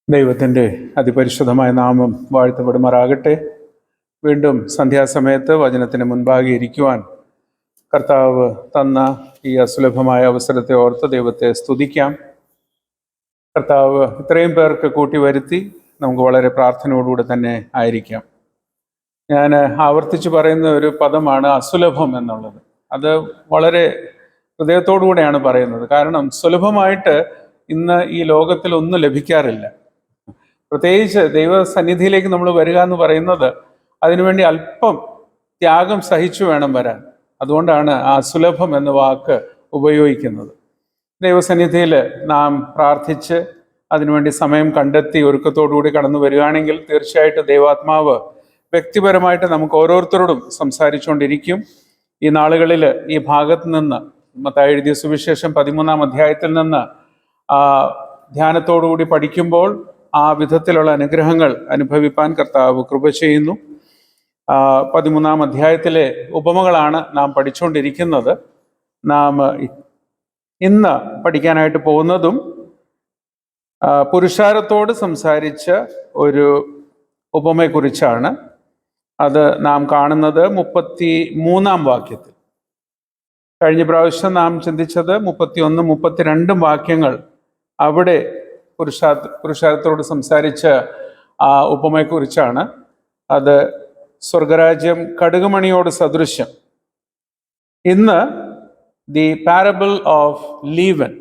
ദൈവത്തിൻ്റെ അതിപരിശുദ്ധമായ നാമം വാഴ്ത്തപ്പെടുമാറാകട്ടെ. വീണ്ടും സന്ധ്യാസമയത്ത് വചനത്തിന് മുൻപാകെ ഇരിക്കുവാൻ കർത്താവ് തന്ന ഈ അസുലഭമായ അവസരത്തെ ഓർത്ത് ദൈവത്തെ സ്തുതിക്കാം. കർത്താവ് ഇത്രയും പേർക്ക് കൂട്ടി വരുത്തി നമുക്ക് വളരെ പ്രാർത്ഥനയോടുകൂടെ തന്നെ ആയിരിക്കാം. ഞാൻ ആവർത്തിച്ച് പറയുന്ന ഒരു പദമാണ് അസുലഭം എന്നുള്ളത്. അത് വളരെ ഹൃദയത്തോടു കൂടെയാണ് പറയുന്നത്. കാരണം സുലഭമായിട്ട് ഇന്ന് ഈ ലോകത്തിൽ ഒന്നും ലഭിക്കാറില്ല. പ്രത്യേകിച്ച് ദൈവസന്നിധിയിലേക്ക് നമ്മൾ വരിക എന്ന് പറയുന്നത് അതിനുവേണ്ടി അല്പം ത്യാഗം സഹിച്ചു വേണം വരാൻ. അതുകൊണ്ടാണ് ആ സുലഭം എന്ന വാക്ക് ഉപയോഗിക്കുന്നത്. ദൈവസന്നിധിയിൽ നാം പ്രാർത്ഥിച്ച് അതിനുവേണ്ടി സമയം കണ്ടെത്തി ഒരുക്കത്തോടുകൂടി കടന്നു വരികയാണെങ്കിൽ തീർച്ചയായിട്ടും ദൈവാത്മാവ് വ്യക്തിപരമായിട്ട് നമുക്ക് ഓരോരുത്തരോടും സംസാരിച്ചുകൊണ്ടിരിക്കും. ഈ നാളുകളിൽ ഈ ഭാഗത്ത് നിന്ന് മത്തായി എഴുതിയ സുവിശേഷം 13-ാം അധ്യായത്തിൽ നിന്ന് ധ്യാനത്തോടുകൂടി പഠിക്കുമ്പോൾ ആ വിധത്തിലുള്ള അനുഗ്രഹങ്ങൾ അനുഭവിപ്പാൻ കർത്താവ് കൃപ ചെയ്യുന്നു. 13-ാം അധ്യായത്തിലെ ഉപമകളാണ് നാം പഠിച്ചുകൊണ്ടിരിക്കുന്നത്. നാം ഇന്ന് പഠിക്കാനായിട്ട് പോകുന്നതും പുരുഷാരത്തോട് സംസാരിച്ച ഒരു ഉപമയെക്കുറിച്ചാണ്. അത് നാം കാണുന്നത് 33-ാം വാക്യത്തിൽ. കഴിഞ്ഞ പ്രാവശ്യം നാം ചിന്തിച്ചത് 31, 32 വാക്യങ്ങൾ അവിടെ പുരുഷാരത്തോട് സംസാരിച്ച ആ ഉപമയെക്കുറിച്ചാണ്. അത് സ്വർഗരാജ്യം കടുകുമണിയോട് സദൃശ്യം. ഇന്ന് ദി പാരബിൾ ഓഫ് ലീവൻ,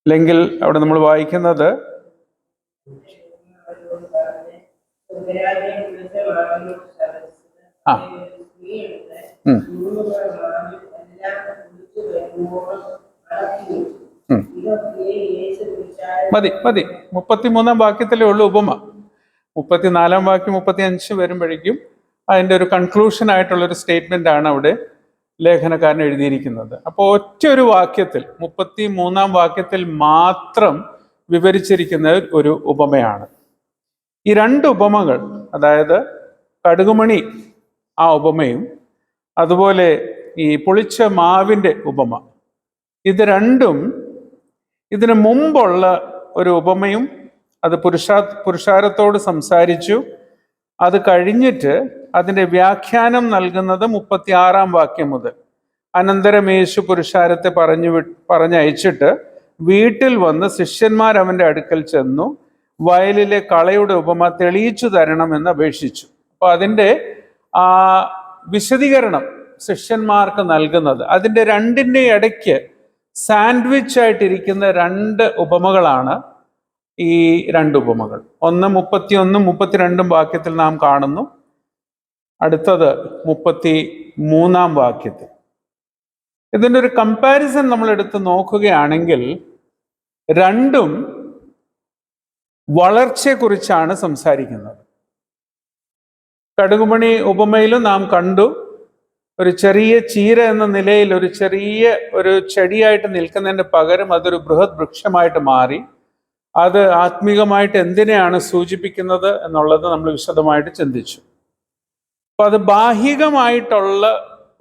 അല്ലെങ്കിൽ അവിടെ നമ്മൾ വായിക്കുന്നത് മതി 33-ാം വാക്യത്തിലേ ഉള്ളൂ ഉപമ. 34-ാം വാക്യം 35 വരുമ്പോഴേക്കും അതിൻ്റെ ഒരു കൺക്ലൂഷൻ ആയിട്ടുള്ളൊരു സ്റ്റേറ്റ്മെൻ്റ് ആണ് അവിടെ ലേഖനക്കാരൻ എഴുതിയിരിക്കുന്നത്. അപ്പോൾ ഒറ്റ ഒരു വാക്യത്തിൽ 33-ാം വാക്യത്തിൽ മാത്രം വിവരിച്ചിരിക്കുന്ന ഒരു ഉപമയാണ്. ഈ രണ്ട് ഉപമകൾ, അതായത് കടുകുമണി ആ ഉപമയും അതുപോലെ ഈ പുളിച്ച മാവിൻ്റെ ഉപമ, ഇത് രണ്ടും ഇതിനു മുമ്പുള്ള ഒരു ഉപമയും. അത് പുരുഷാരത്തോട് സംസാരിച്ചു. അത് കഴിഞ്ഞിട്ട് അതിൻ്റെ വ്യാഖ്യാനം നൽകുന്നത് 36-ാം വാക്യം മുതൽ. അനന്തരം യേശു പുരുഷാരത്തെ പറഞ്ഞയച്ചിട്ട് വീട്ടിൽ വന്ന് ശിഷ്യന്മാർ അവൻ്റെ അടുക്കൽ ചെന്നു വയലിലെ കളയുടെ ഉപമ തെളിയിച്ചു തരണമെന്ന് അപേക്ഷിച്ചു. അപ്പോൾ അതിൻ്റെ ആ വിശദീകരണം ശിഷ്യന്മാർക്ക് നൽകുന്നത്, അതിൻ്റെ രണ്ടിൻ്റെ ഇടയ്ക്ക് സാൻഡ്വിച്ച് ആയിട്ടിരിക്കുന്ന രണ്ട് ഉപമകളാണ് ഈ രണ്ട് ഉപമകൾ. ഒന്ന് 31-ഉം 32-ഉം വാക്യത്തിൽ നാം കാണുന്നു, അടുത്തത് 33-ാം വാക്യത്തിൽ. ഇതിൻ്റെ ഒരു കമ്പാരിസൺ നമ്മൾ എടുത്ത് നോക്കുകയാണെങ്കിൽ രണ്ടും വളർച്ചയെക്കുറിച്ചാണ് സംസാരിക്കുന്നത്. കടുകുമണി ഉപമയിലും നാം കണ്ടു, ഒരു ചെറിയ ചീര എന്ന നിലയിൽ ഒരു ചെറിയ ഒരു ചെടിയായിട്ട് നിൽക്കുന്നതിന് പകരം അതൊരു ബൃഹത് വൃക്ഷമായിട്ട് മാറി. അത് ആത്മീകമായിട്ട് എന്തിനെയാണ് സൂചിപ്പിക്കുന്നത് എന്നുള്ളത് നമ്മൾ വിശദമായിട്ട് ചിന്തിച്ചു. അപ്പോൾ അത് ബാഹികമായിട്ടുള്ള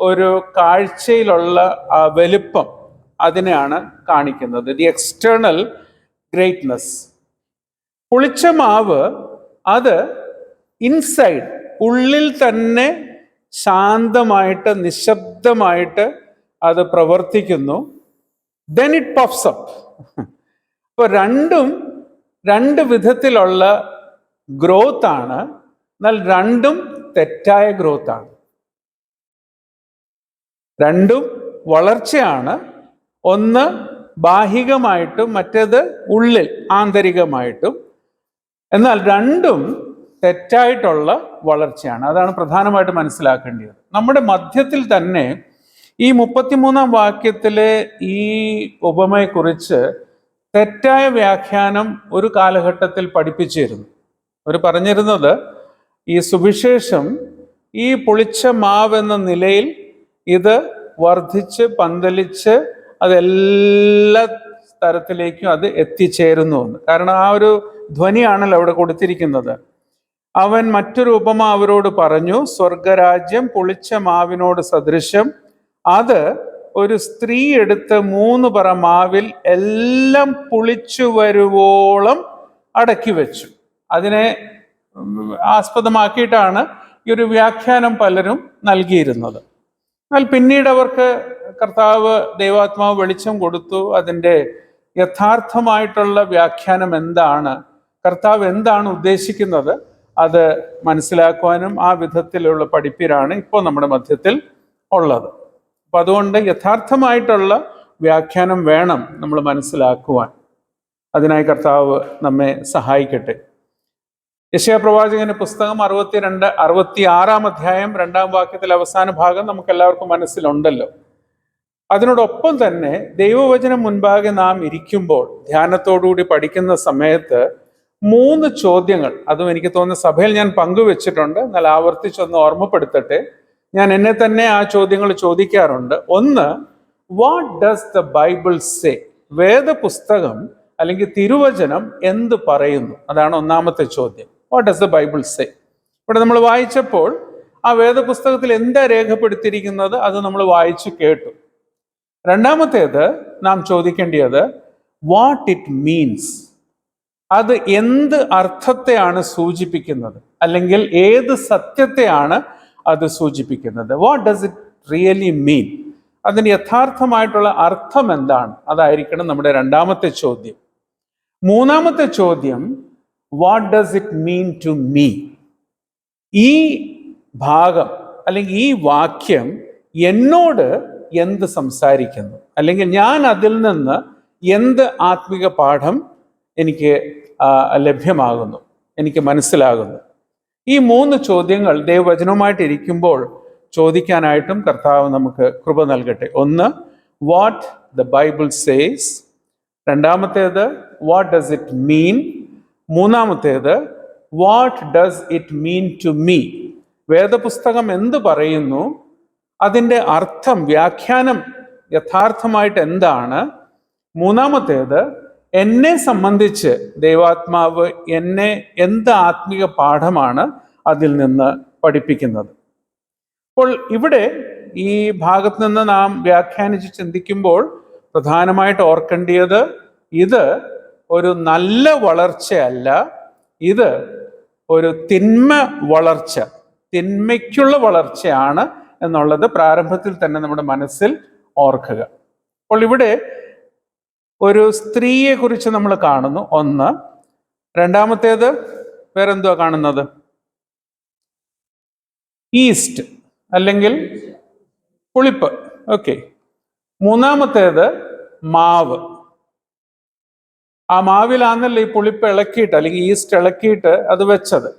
ഒരു കാഴ്ചയിലുള്ള ആ വലുപ്പം അതിനെയാണ് കാണിക്കുന്നത്, ദി എക്സ്റ്റേണൽ ഗ്രേറ്റ്നെസ്. പുളിച്ച മാവ് അത് ഇൻസൈഡ്, ഉള്ളിൽ തന്നെ ശാന്തമായിട്ട് നിശബ്ദമായിട്ട് അത് പ്രവർത്തിക്കുന്നു. Then it puffs up. അപ്പോൾ രണ്ടും രണ്ട് വിധത്തിലുള്ള ഗ്രോത്ത് ആണ്, എന്നാൽ രണ്ടും തെറ്റായ ഗ്രോത്ത് ആണ്. രണ്ടും വളർച്ചയാണ്, ഒന്ന് ബാഹികമായിട്ടും മറ്റേത് ഉള്ളിൽ ആന്തരികമായിട്ടും. എന്നാൽ രണ്ടും തെറ്റായിട്ടുള്ള വളർച്ചയാണ്. അതാണ് പ്രധാനമായിട്ട് മനസ്സിലാക്കേണ്ടത്. നമ്മുടെ മധ്യത്തിൽ തന്നെ ഈ 33-ാം വാക്യത്തിലെ ഈ ഉപമയെക്കുറിച്ച് തെറ്റായ വ്യാഖ്യാനം ഒരു കാലഘട്ടത്തിൽ പഠിപ്പിച്ചിരുന്നു. അവർ പറഞ്ഞിരുന്നത് ഈ സുവിശേഷം ഈ പുളിച്ച മാവെന്ന നിലയിൽ ഇത് വർദ്ധിച്ച് പന്തലിച്ച് അതെല്ലാ തരത്തിലേക്കും അത് എത്തിച്ചേരുന്നു എന്ന്. കാരണം ആ ഒരു ധ്വനിയാണല്ലോ അവിടെ കൊടുത്തിരിക്കുന്നത്. അവൻ മറ്റൊരു ഉപമ അവരോട് പറഞ്ഞു, സ്വർഗരാജ്യം പുളിച്ച മാവിനോട് സദൃശ്യം. അത് ഒരു സ്ത്രീ എടുത്ത് 3 പറ മാവിൽ എല്ലാം പുളിച്ചു വരുവോളം അടക്കി വെച്ചു. അതിനെ ആസ്പദമാക്കിയിട്ടാണ് ഈ ഒരു വ്യാഖ്യാനം പലരും നൽകിയിരുന്നത്. എന്നാൽ പിന്നീട് അവർക്ക് കർത്താവ് ദൈവാത്മാവ് വെളിച്ചം കൊടുത്തു. അതിൻ്റെ യഥാർത്ഥമായിട്ടുള്ള വ്യാഖ്യാനം എന്താണ്, കർത്താവ് എന്താണ് ഉദ്ദേശിക്കുന്നത്, അത് മനസ്സിലാക്കുവാനും ആ വിധത്തിലുള്ള പഠിപ്പിലാണ് ഇപ്പോൾ നമ്മുടെ മധ്യത്തിൽ ഉള്ളത്. അപ്പം അതുകൊണ്ട് യഥാർത്ഥമായിട്ടുള്ള വ്യാഖ്യാനം വേണം നമ്മൾ മനസ്സിലാക്കുവാൻ. അതിനായി കർത്താവ് നമ്മെ സഹായിക്കട്ടെ. യെശയ്യാപ്രവാചകന്റെ പുസ്തകം 66 അധ്യായം 2-ാം വാക്യത്തിലെ അവസാന ഭാഗം നമുക്ക് എല്ലാവർക്കും മനസ്സിലുണ്ടല്ലോ. അതിനോടൊപ്പം തന്നെ ദൈവവചനം മുൻപാകെ നാം ഇരിക്കുമ്പോൾ ധ്യാനത്തോടുകൂടി പഠിക്കുന്ന സമയത്ത് 3 ചോദ്യങ്ങൾ, അതും എനിക്ക് തോന്നുന്ന സഭയിൽ ഞാൻ പങ്കുവെച്ചിട്ടുണ്ട്, എന്നാൽ ആവർത്തിച്ചൊന്ന് ഓർമ്മപ്പെടുത്തട്ടെ. ഞാൻ എന്നെ തന്നെ ആ ചോദ്യങ്ങൾ ചോദിക്കാറുണ്ട്. ഒന്ന്, what does the Bible say? വേദപുസ്തകം അല്ലെങ്കിൽ തിരുവചനം എന്ത് പറയുന്നു? അതാണ് ഒന്നാമത്തെ ചോദ്യം. What does the Bible say? ഇവിടെ നമ്മൾ വായിച്ചപ്പോൾ ആ വേദപുസ്തകത്തിൽ എന്താ രേഖപ്പെടുത്തിയിരിക്കുന്നത് അത് നമ്മൾ വായിച്ചു കേട്ടു. രണ്ടാമത്തേത് നാം ചോദിക്കേണ്ടത് വാട്ട് ഇറ്റ് മീൻസ്. അത് എന്ത് അർത്ഥത്തെയാണ് സൂചിപ്പിക്കുന്നത്, അല്ലെങ്കിൽ ഏത് സത്യത്തെയാണ് അത് സൂചിപ്പിക്കുന്നത്? വാട്ട് ഡസ് ഇറ്റ് റിയലി മീൻ? അതിന് യഥാർത്ഥമായിട്ടുള്ള അർത്ഥം എന്താണ്? അതായിരിക്കണം നമ്മുടെ രണ്ടാമത്തെ ചോദ്യം. മൂന്നാമത്തെ ചോദ്യം, what does it mean to me? ഈ ഭാഗം അല്ലെങ്കിൽ ഈ വാക്യം എന്നോട് എന്ത് സംസാരിക്കുന്നു, അല്ലെങ്കിൽ ഞാൻ അതിൽ നിന്ന് എന്ത് ആത്മിക പാഠം എനിക്ക് ലഭ്യമാകുന്നു, എനിക്ക് മനസ്സിലാകുന്നു? ഈ 3 ചോദ്യങ്ങൾ ദൈവവചനവുമായിട്ട് ഇരിക്കുമ്പോൾ ചോദിക്കാനായിട്ടും കർത്താവ് നമുക്ക് കൃപ നൽകട്ടെ. ഒന്ന്, വാട്ട് ദ ബൈബിൾ സേസ്. രണ്ടാമത്തേത്, വാട്ട് ഡസ് ഇറ്റ് മീൻ. മൂന്നാമത്തേത്, what does it mean to me? വേദപുസ്തകം എന്ത് പറയുന്നു, അതിൻ്റെ അർത്ഥം, വ്യാഖ്യാനം യഥാർത്ഥമായിട്ട് എന്താണ്? മൂന്നാമത്തേത്, എന്നെ സംബന്ധിച്ച് ദൈവാത്മാവ് എന്നെ എന്ത് ആത്മിക പാഠമാണ് അതിൽ നിന്ന് പഠിപ്പിക്കുന്നത്? അപ്പോൾ ഇവിടെ ഈ ഭാഗത്ത് നിന്ന് നാം വ്യാഖ്യാനിച്ച് ചിന്തിക്കുമ്പോൾ പ്രധാനമായിട്ട് ഓർക്കേണ്ടത്, ഇത് ഒരു നല്ല വളർച്ചയല്ല, ഇത് ഒരു തിന്മയ്ക്കുള്ള വളർച്ചയാണ് എന്നുള്ളത് പ്രാരംഭത്തിൽ തന്നെ നമ്മുടെ മനസ്സിൽ ഓർക്കുക. അപ്പോൾ ഇവിടെ ഒരു സ്ത്രീയെ കുറിച്ച് നമ്മൾ കാണുന്നു, ഒന്ന്. രണ്ടാമത്തേത് വേറെന്തുവാ കാണുന്നത്? ഈസ്റ്റ് അല്ലെങ്കിൽ പുളിപ്പ്. ഓക്കെ. മൂന്നാമത്തേത് മാവ്. ആ മാവിലാന്നല്ലോ ഈ പുളിപ്പ് ഇളക്കിയിട്ട് അല്ലെങ്കിൽ ഈസ്റ്റ് ഇളക്കിയിട്ട് അത് വെച്ചത്.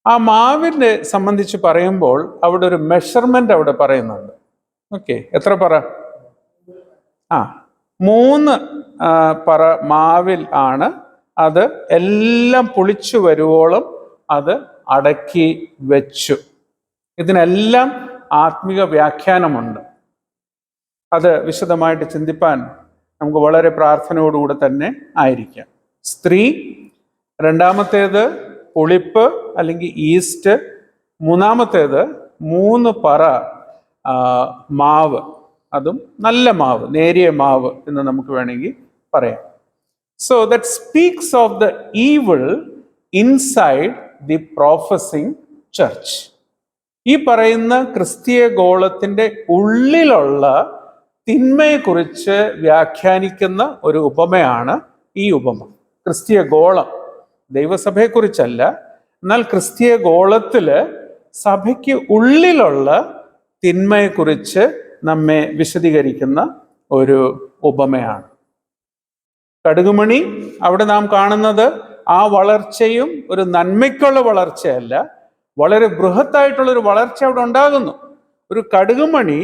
ആ മാവിനെ സംബന്ധിച്ച് പറയുമ്പോൾ അവിടെ ഒരു മെഷർമെന്റ് അവിടെ പറയുന്നുണ്ട്. ഓക്കെ, എത്ര പറ? 3 പറ മാവിൽ ആണ് അത് എല്ലാം പുളിച്ചു വരുവോളം അത് അടക്കി വെച്ചു. ഇതിനെല്ലാം ആത്മിക വ്യാഖ്യാനമുണ്ട്. അത് വിശദമായിട്ട് ചിന്തിപ്പാൻ നമുക്ക് വളരെ പ്രാർത്ഥനയോടുകൂടെ തന്നെ ആയിരിക്കാം. സ്ത്രീ, രണ്ടാമത്തേത് പുളിപ്പ് അല്ലെങ്കിൽ ഈസ്റ്റ്, മൂന്നാമത്തേത് 3 പറ മാവ്, അതും നല്ല മാവ്, നേരിയ മാവ് എന്ന് നമുക്ക് വേണമെങ്കിൽ പറയാം. So that speaks of the evil inside the professing church. ഈ പറയുന്ന ക്രിസ്തീയ ഗോളത്തിൻ്റെ ഉള്ളിലുള്ള തിന്മയെക്കുറിച്ച് വ്യാഖ്യാനിക്കുന്ന ഒരു ഉപമയാണ് ഈ ഉപമ. ക്രിസ്തീയ ഗോളം, ദൈവസഭയെക്കുറിച്ചല്ല, എന്നാൽ ക്രിസ്തീയ ഗോളത്തില് സഭയ്ക്ക് ഉള്ളിലുള്ള തിന്മയെക്കുറിച്ച് നമ്മെ വിശദീകരിക്കുന്ന ഒരു ഉപമയാണ്. കടുകുമണി, അവിടെ നാം കാണുന്നത് ആ വളർച്ചയും ഒരു നന്മയ്ക്കുള്ള വളർച്ചയല്ല, വളരെ ബൃഹത്തായിട്ടുള്ളൊരു വളർച്ച അവിടെ ഉണ്ടാകുന്നു. ഒരു കടുകുമണി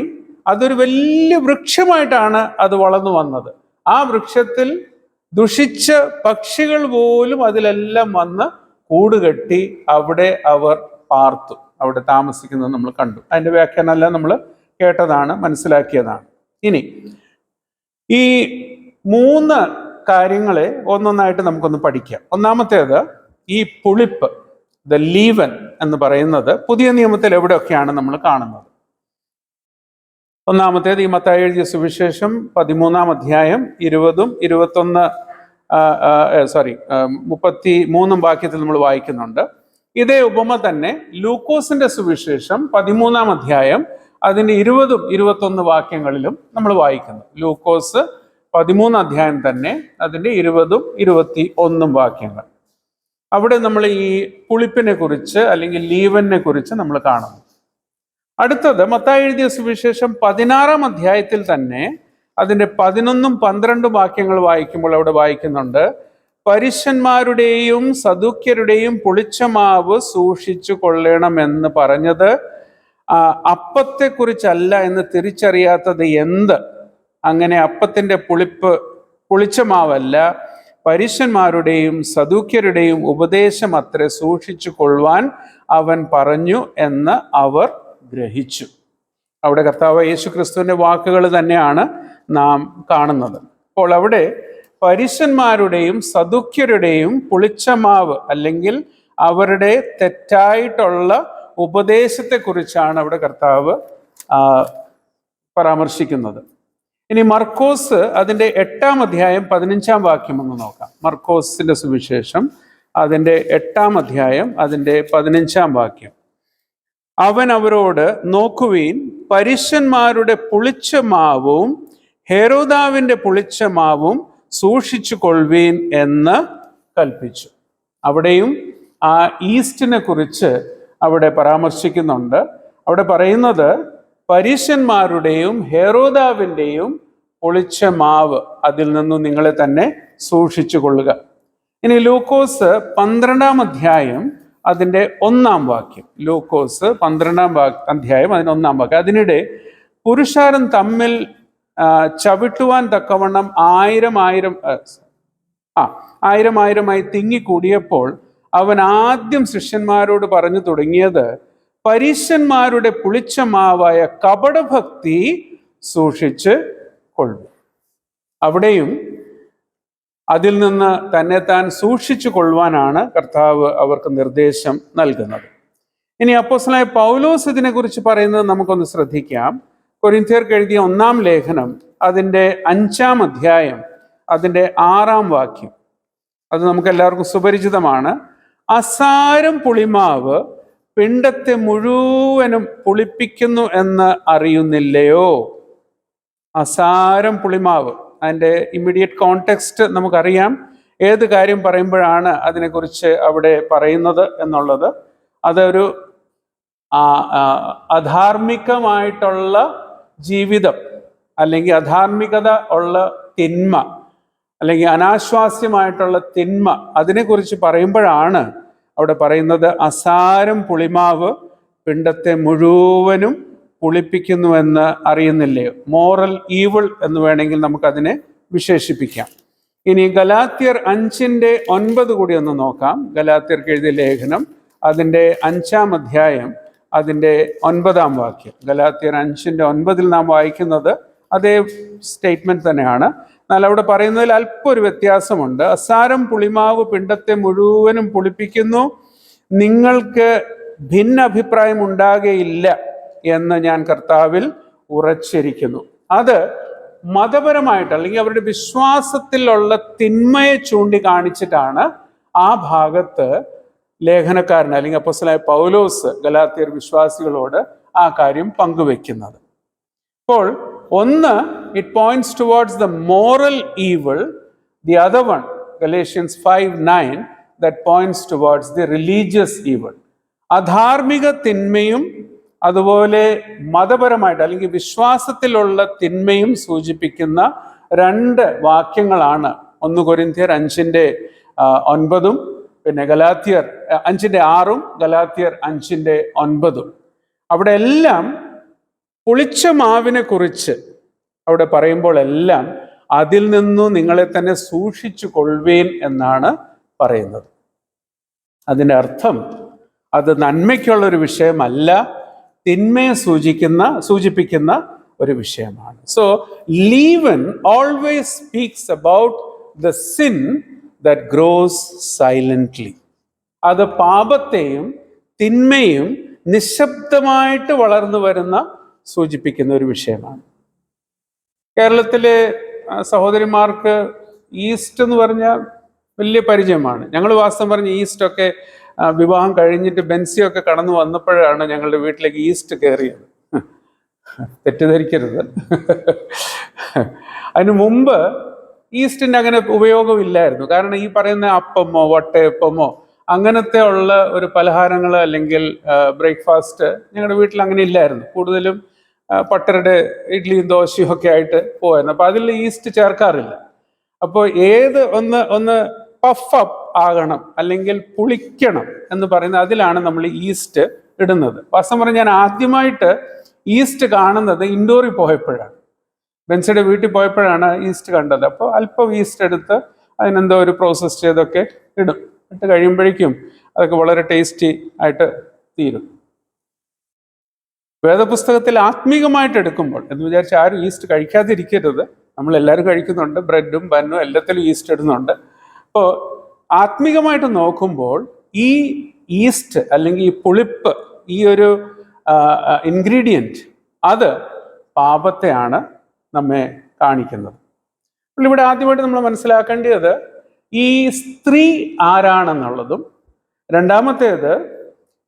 അതൊരു വലിയ വൃക്ഷമായിട്ടാണ് അത് വളർന്നു വന്നത്. ആ വൃക്ഷത്തിൽ ദുഷിച്ച പക്ഷികൾ പോലും അതിലെല്ലാം വന്ന് കൂടുകെട്ടി അവിടെ അവർ പാർത്തു, അവിടെ താമസിക്കുന്നത് നമ്മൾ കണ്ടു. അതിൻ്റെ വ്യാഖ്യാനമെല്ലാം നമ്മൾ കേട്ടതാണ്, മനസ്സിലാക്കിയതാണ്. ഇനി ഈ 3 കാര്യങ്ങളെ ഒന്നൊന്നായിട്ട് നമുക്കൊന്ന് പഠിക്കാം. ഒന്നാമത്തേത് ഈ പുളിപ്പ്, ദ ലീവൻ എന്ന് പറയുന്നത് പുതിയ നിയമത്തിൽ എവിടെയൊക്കെയാണ് നമ്മൾ കാണുന്നത്? ഒന്നാമത്തേത് ഈ മത്തായി എഴുതിയ സുവിശേഷം 13-ാം അധ്യായം 33 വാക്യത്തിൽ നമ്മൾ വായിക്കുന്നുണ്ട്. ഇതേ ഉപമ തന്നെ ലൂക്കോസിന്റെ സുവിശേഷം 13-ാം അധ്യായം അതിൻ്റെ 20-21 വാക്യങ്ങളിലും നമ്മൾ വായിക്കുന്നു. ലൂക്കോസ് 13 അധ്യായം തന്നെ അതിൻ്റെ 20-21 വാക്യങ്ങൾ. അവിടെ നമ്മൾ ഈ പുളിപ്പിനെ കുറിച്ച് അല്ലെങ്കിൽ ലീവനെ കുറിച്ച് നമ്മൾ കാണുന്നു. അടുത്തത് മത്തായി എഴുതിയ സുവിശേഷം 16-ാം അധ്യായത്തിൽ തന്നെ അതിൻ്റെ 11-12 വാക്യങ്ങൾ വായിക്കുമ്പോൾ അവിടെ വായിക്കുന്നുണ്ട്, പരീശന്മാരുടെയും സദൂക്യരുടെയും പുളിച്ച മാവ് സൂക്ഷിച്ചു കൊള്ളണമെന്ന് പറഞ്ഞത് അപ്പത്തെക്കുറിച്ചല്ല എന്ന് തിരിച്ചറിയാത്തത് എന്ത്? അങ്ങനെ അപ്പത്തിൻ്റെ പുളിച്ച മാവല്ല, പരീശന്മാരുടെയും സദൂക്യരുടെയും ഉപദേശം അത്ര സൂക്ഷിച്ചു കൊള്ളുവാൻ അവൻ പറഞ്ഞു എന്ന് അവർ ഗ്രഹിച്ചു. അവിടെ കർത്താവ് യേശു ക്രിസ്തുവിൻ്റെ വാക്കുകൾ തന്നെയാണ് നാം കാണുന്നത്. അപ്പോൾ അവിടെ പരീശന്മാരുടെയും സദൂക്യരുടെയും പുളിച്ചമാവ് അല്ലെങ്കിൽ അവരുടെ തെറ്റായിട്ടുള്ള ഉപദേശത്തെക്കുറിച്ചാണ് അവിടെ കർത്താവ് പരാമർശിക്കുന്നത്. ഇനി മർക്കോസ് അതിൻ്റെ 8-ാം അധ്യായം 15-ാം വാക്യം ഒന്ന് നോക്കാം. മർക്കോസിന്റെ സുവിശേഷം അതിൻ്റെ 8-ാം അധ്യായം അതിൻ്റെ 15-ാം വാക്യം. അവൻ അവരോട്, നോക്കുവീൻ, പരീശന്മാരുടെ പുളിച്ച മാവും ഹെരോദാവിൻ്റെ പുളിച്ച മാവും സൂക്ഷിച്ചു കൊള്ളുവീൻ എന്ന് കൽപ്പിച്ചു. അവിടെയും ആ ഈസ്റ്റിനെ കുറിച്ച് അവിടെ പരാമർശിക്കുന്നുണ്ട്. അവിടെ പറയുന്നത് പരീശന്മാരുടെയും ഹെരോദാവിൻ്റെയും പുളിച്ച മാവ്, അതിൽ നിന്നും നിങ്ങളെ തന്നെ സൂക്ഷിച്ചു കൊള്ളുക. ഇനി ലൂക്കോസ് 12-ാം അധ്യായം അതിൻ്റെ 1-ാം വാക്യം. ലൂക്കോസ് 12-ാം അധ്യായം അതിൻ്റെ 1-ാം വാക്യം. അതിനിടെ പുരുഷാരം തമ്മിൽ ചവിട്ടുവാൻ തക്കവണ്ണം ആയിരമായിരമായി തിങ്ങിക്കൂടിയപ്പോൾ അവൻ ആദ്യം ശിഷ്യന്മാരോട് പറഞ്ഞു തുടങ്ങിയത്, പരീശന്മാരുടെ പുളിച്ച മാവായ കപടഭക്തി സൂക്ഷിച്ച് കൊള്ളു. അവിടെയും അതിൽ നിന്ന് തന്നെത്താൻ സൂക്ഷിച്ചു കൊള്ളുവാനാണ് കർത്താവ് അവർക്ക് നിർദ്ദേശം നൽകുന്നത്. ഇനി അപ്പോസ്തലനായ പൗലോസ് ഇതിനെക്കുറിച്ച് പറയുന്നത് നമുക്കൊന്ന് ശ്രദ്ധിക്കാം. കൊരിന്ത്യർക്ക് എഴുതിയ 1-ാം ലേഖനം അതിൻ്റെ 5-ാം അധ്യായം അതിൻ്റെ 6-ാം വാക്യം. അത് നമുക്ക് എല്ലാവർക്കും സുപരിചിതമാണ്. അസാരം പുളിമാവ് പിണ്ടത്തെ മുഴുവനും പുളിപ്പിക്കുന്നു എന്ന് അറിയുന്നില്ലയോ? അസാരം പുളിമാവ്, അതിൻ്റെ ഇമ്മീഡിയറ്റ് കോണ്ടെക്സ്റ്റ് നമുക്കറിയാം. ഏത് കാര്യം പറയുമ്പോഴാണ് അതിനെക്കുറിച്ച് അവിടെ പറയുന്നത് എന്നുള്ളത്. അതൊരു അധാർമികമായിട്ടുള്ള ജീവിതം അല്ലെങ്കിൽ അധാർമികത ഉള്ള തിന്മ അല്ലെങ്കിൽ അനാശ്വാസ്യമായിട്ടുള്ള തിന്മ, അതിനെക്കുറിച്ച് പറയുമ്പോഴാണ് അവിടെ പറയുന്നത് അസാരം പുളിമാവ് പിണ്ടത്തെ മുഴുവനും പുളിപ്പിക്കുന്നുവെന്ന് അറിയുന്നില്ലയോ? മോറൽ ഈവിൾ എന്ന് വേണമെങ്കിൽ നമുക്കതിനെ വിശേഷിപ്പിക്കാം. ഇനി ഗലാത്യർ 5:9 കൂടി ഒന്ന് നോക്കാം. ഗലാത്യർക്ക് എഴുതിയ ലേഖനം അതിൻ്റെ 5-ാം അധ്യായം അതിൻ്റെ 9-ാം വാക്യം. ഗലാത്യർ 5:9 നാം വായിക്കുന്നത് അതേ സ്റ്റേറ്റ്മെന്റ് തന്നെയാണ്. എന്നാൽ അവിടെ പറയുന്നതിൽ അല്പം ഒരു വ്യത്യാസമുണ്ട്. അസാരം പുളിമാവ് പിണ്ടത്തെ മുഴുവനും പുളിപ്പിക്കുന്നു, നിങ്ങൾക്ക് ഭിന്ന അഭിപ്രായം ഉണ്ടാകുകയില്ല എന്ന് ഞാൻ കർത്താവിൽ ഉറച്ചിരിക്കുന്നു. അത് മതപരമായിട്ട് അല്ലെങ്കിൽ അവരുടെ വിശ്വാസത്തിലുള്ള തിന്മയെ ചൂണ്ടിക്കാണിച്ചിട്ടാണ് ആ ഭാഗത്ത് ലേഖനക്കാരൻ അല്ലെങ്കിൽ അപ്പോസ്തലനായ പൗലോസ് ഗലാത്യർ വിശ്വാസികളോട് ആ കാര്യം പങ്കുവെക്കുന്നത്. അപ്പോൾ ഒന്ന്, it points towards the moral evil. The other one, Galatians 5:9, that points towards the religious evil. അധാർമിക തിന്മയും അതുപോലെ മതപരമായിട്ട് അല്ലെങ്കിൽ വിശ്വാസത്തിലുള്ള തിന്മയും സൂചിപ്പിക്കുന്ന 2 വാക്യങ്ങളാണ്. 1 കൊരിന്ത്യർ 5:9, പിന്നെ ഗലാത്യർ 5:6, ഗലാത്യർ 5:9. അവിടെ എല്ലാം പുളിച്ച മാവിനെ കുറിച്ച് അവിടെ പറയുമ്പോൾ എല്ലാം അതിൽ നിന്നു നിങ്ങളെ തന്നെ സൂക്ഷിച്ചു കൊള്ളുവീൻ എന്നാണ് പറയുന്നത്. അതിൻ്റെ അർത്ഥം അത് നന്മയ്ക്കുള്ളൊരു വിഷയമല്ല, തിന്മയെ സൂചിപ്പിക്കുന്ന ഒരു വിഷയമാണ്. So leaven always speaks about the sin that grows silently. അത് പാപത്തെയും തിന്മയും നിശബ്ദമായിട്ട് വളർന്നു വരുന്ന സൂചിപ്പിക്കുന്ന ഒരു വിഷയമാണ്. കേരളത്തിലെ സഹോദരിമാർക്ക് ഈസ്റ്റ് എന്ന് പറഞ്ഞാൽ വലിയ പരിചയമാണ്. ഞങ്ങൾ വാസ്തവം പറഞ്ഞ് ഈസ്റ്റൊക്കെ വിവാഹം കഴിഞ്ഞിട്ട് ബെൻസിയൊക്കെ കടന്നു വന്നപ്പോഴാണ് ഞങ്ങളുടെ വീട്ടിലേക്ക് ഈസ്റ്റ് കയറിയത്. തെറ്റിദ്ധരിക്കരുത്. അതിന് മുമ്പ് ഈസ്റ്റിൻ്റെ അങ്ങനെ ഉപയോഗമില്ലായിരുന്നു. കാരണം ഈ പറയുന്ന അപ്പമോ വട്ടയപ്പമോ അങ്ങനത്തെ ഉള്ള ഒരു പലഹാരങ്ങൾ അല്ലെങ്കിൽ ബ്രേക്ക്ഫാസ്റ്റ് ഞങ്ങളുടെ വീട്ടിൽ അങ്ങനെ ഇല്ലായിരുന്നു. കൂടുതലും പട്ടരുടെ ഇഡ്ഡലിയും ദോശയും ഒക്കെ ആയിട്ട് പോയായിരുന്നു. അപ്പോൾ അതിൽ ഈസ്റ്റ് ചേർക്കാറില്ല. അപ്പോൾ ഒന്ന് പഫ് അപ്പ് ആകണം അല്ലെങ്കിൽ പുളിക്കണം എന്ന് പറയുന്നത് അതിലാണ് നമ്മൾ ഈസ്റ്റ് ഇടുന്നത്. വാസ്തവം പറഞ്ഞാൽ ഞാൻ ആദ്യമായിട്ട് ഈസ്റ്റ് കാണുന്നത് ഇൻഡോറിൽ പോയപ്പോഴാണ്. ബെൻസിയുടെ വീട്ടിൽ പോയപ്പോഴാണ് ഈസ്റ്റ് കണ്ടത്. അപ്പോൾ അല്പം ഈസ്റ്റ് എടുത്ത് അതിനെന്തോ ഒരു പ്രോസസ്സ് ചെയ്തൊക്കെ ഇടും. ഇട്ട് കഴിയുമ്പോഴേക്കും അതൊക്കെ വളരെ ടേസ്റ്റി ആയിട്ട് തീരും. വേദപുസ്തകത്തിൽ ആത്മീകമായിട്ട് എടുക്കുമ്പോൾ എന്ന് വിചാരിച്ച് ആരും ഈസ്റ്റ് കഴിക്കാതിരിക്കരുത്. നമ്മളെല്ലാവരും കഴിക്കുന്നുണ്ട്. ബ്രെഡും ബന്നും എല്ലാത്തിലും ഈസ്റ്റ് ഇടുന്നുണ്ട്. അപ്പോൾ ആത്മീകമായിട്ട് നോക്കുമ്പോൾ ഈ ഈസ്റ്റ് അല്ലെങ്കിൽ ഈ പുളിപ്പ്, ഈ ഒരു ഇൻഗ്രീഡിയൻറ്റ്, അത് പാപത്തെയാണ് നമ്മെ കാണിക്കുന്നത്. അപ്പോൾ ഇവിടെ ആദ്യമായിട്ട് നമ്മൾ മനസ്സിലാക്കേണ്ടത് ഈ സ്ത്രീ ആരാണെന്നുള്ളതും, രണ്ടാമത്തേത്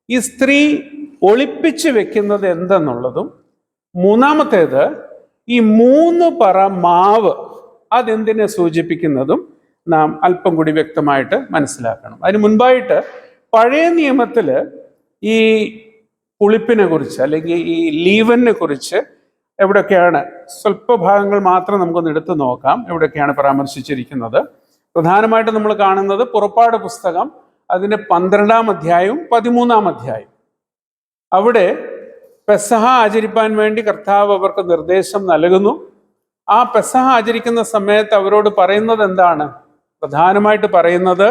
ഈ സ്ത്രീ ഒളിപ്പിച്ച് വെക്കുന്നത് എന്തെന്നുള്ളതും, മൂന്നാമത്തേത് ഈ 3 പറ മാവ് അതെന്തിനെ സൂചിപ്പിക്കുന്നതും നാം അല്പം കൂടി വ്യക്തമായിട്ട് മനസ്സിലാക്കണം. അതിന് മുൻപായിട്ട് പഴയ നിയമത്തിൽ ഈ പുളിപ്പിനെ കുറിച്ച് അല്ലെങ്കിൽ ഈ ലീവനെ കുറിച്ച് എവിടെയൊക്കെയാണ്, സ്വല്പ ഭാഗങ്ങൾ മാത്രം നമുക്കൊന്ന് എടുത്തു നോക്കാം, എവിടെയൊക്കെയാണ് പരാമർശിച്ചിരിക്കുന്നത്. പ്രധാനമായിട്ട് നമ്മൾ കാണുന്നത് പുറപ്പാട് പുസ്തകം അതിൻ്റെ 12-ാം അധ്യായവും 13-ാം അധ്യായം. അവിടെ പെസഹ ആചരിപ്പാൻ വേണ്ടി കർത്താവ് അവർക്ക് നിർദ്ദേശം നൽകുന്നു. ആ പെസഹ ആചരിക്കുന്ന സമയത്ത് അവരോട് പറയുന്നത് എന്താണ്? പ്രധാനമായിട്ട് പറയുന്നത്,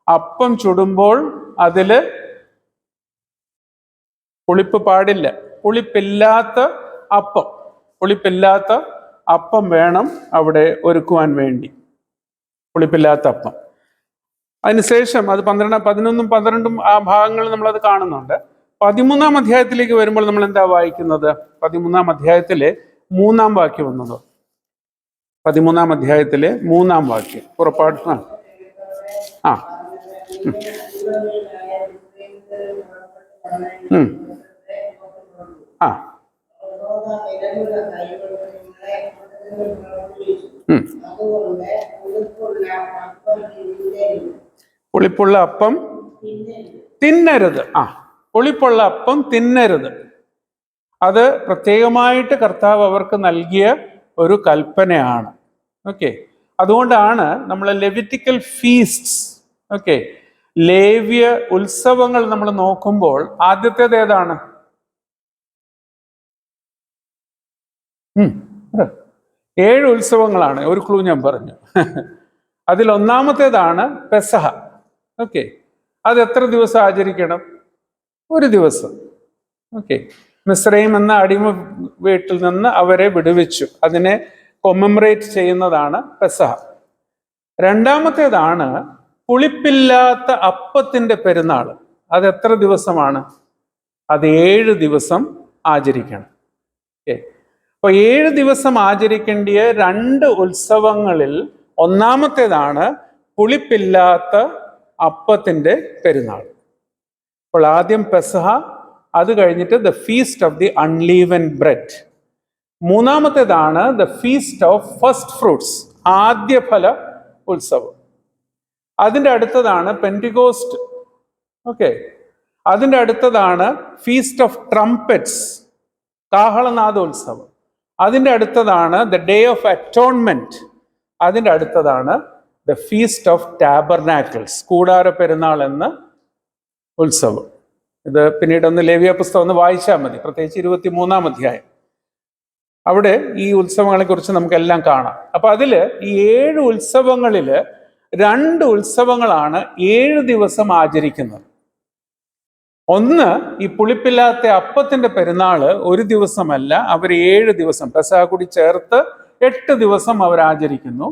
അപ്പം ചുടുമ്പോൾ അതിൽ പുളിപ്പ് പാടില്ല. പുളിപ്പില്ലാത്ത അപ്പം വേണം അവിടെ ഒരുക്കുവാൻ വേണ്ടി. പുളിപ്പില്ലാത്ത അപ്പം. അതിനുശേഷം അത് 11-ഉം 12-ഉം ആ ഭാഗങ്ങൾ നമ്മളത് കാണുന്നുണ്ട്. 13-ാം അധ്യായത്തിലേക്ക് വരുമ്പോൾ നമ്മൾ എന്താ വായിക്കുന്നത്? 13-ാം അധ്യായത്തിലെ 3-ാം വാക്യം വന്നത്. 13-ാം അധ്യായത്തിലെ 3-ാം വാക്യം പുറപ്പാട്. ആ പുളിപ്പുള്ള അപ്പം തിന്നരുത്. പുളിപ്പുള്ള അപ്പം തിന്നരുത്. അത് പ്രത്യേകമായിട്ട് കർത്താവ് അവർക്ക് നൽകിയ ഒരു കൽപ്പനയാണ്. ഓക്കെ, അതുകൊണ്ടാണ് നമ്മൾ ലെവിറ്റിക്കൽ ഫീസ്റ്റ്സ്, ഓക്കെ, ലേവ്യ ഉത്സവങ്ങൾ നമ്മൾ നോക്കുമ്പോൾ ആദ്യത്തേത് ഏതാണ്? 7 ഉത്സവങ്ങളാണ്. ഒരു ക്ലൂ ഞാൻ പറഞ്ഞു. അതിൽ ഒന്നാമത്തേതാണ് പെസഹ. ഓക്കെ, അത് എത്ര ദിവസം ആചരിക്കണം? 1 ദിവസം. ഓക്കെ, മിസ്രൈം എന്ന അടിമ വീട്ടിൽ നിന്ന് അവരെ വിടുവിച്ചു. അതിനെ കൊമമറേറ്റ് ചെയ്യുന്നതാണ് പെസഹ. രണ്ടാമത്തേതാണ് പുളിപ്പില്ലാത്ത അപ്പത്തിൻ്റെ പെരുന്നാൾ. അത് എത്ര ദിവസമാണ്? അത് 7 ദിവസം ആചരിക്കണം. ഓക്കെ, അപ്പോൾ 7 ദിവസം ആചരിക്കേണ്ടിയ 2 ഉത്സവങ്ങളിൽ ഒന്നാമത്തേതാണ് പുളിപ്പില്ലാത്ത അപ്പത്തിൻ്റെ പെരുന്നാൾ. അപ്പോൾ ആദ്യം പെസഹ, അത് കഴിഞ്ഞിട്ട് the feast of the unleavened bread. മൂന്നാമത്തേതാണ് the feast of first fruits, ആദ്യഫല ഉത്സവം. അതിൻ്റെ അടുത്തതാണ് പെന്റിക്കോസ്റ്റ്. ഓക്കെ, അതിൻ്റെ അടുത്തതാണ് ഫീസ്റ്റ് ഓഫ് ട്രംപറ്റ്സ്, കാഹളനാദോത്സവം. അതിൻ്റെ അടുത്തതാണ് ദ ഡേ ഓഫ് അറ്റോൺമെന്റ്. അതിൻ്റെ അടുത്തതാണ് ദ ഫീസ്റ്റ് ഓഫ് ടാബർനാക്കിൾസ്, കൂടാര പെരുന്നാൾ എന്ന ഉത്സവം. ഇത് പിന്നീട് ലേവ്യ പുസ്തകം ഒന്ന് വായിച്ചാൽ മതി, പ്രത്യേകിച്ച് 23-ാം അധ്യായം. അവിടെ ഈ ഉത്സവങ്ങളെ കുറിച്ച് നമുക്കെല്ലാം കാണാം. അപ്പൊ അതിൽ ഈ 7 ഉത്സവങ്ങളിൽ 2 ഉത്സവങ്ങളാണ് 7 ദിവസം ആചരിക്കുന്നത്. ഒന്ന് ഈ പുളിപ്പില്ലാത്ത അപ്പത്തിന്റെ പെരുന്നാള് 1 ദിവസമല്ല, അവർ 7 ദിവസം, പെസഹ കൂടി ചേർത്ത് 8 ദിവസം അവർ ആചരിക്കുന്നു.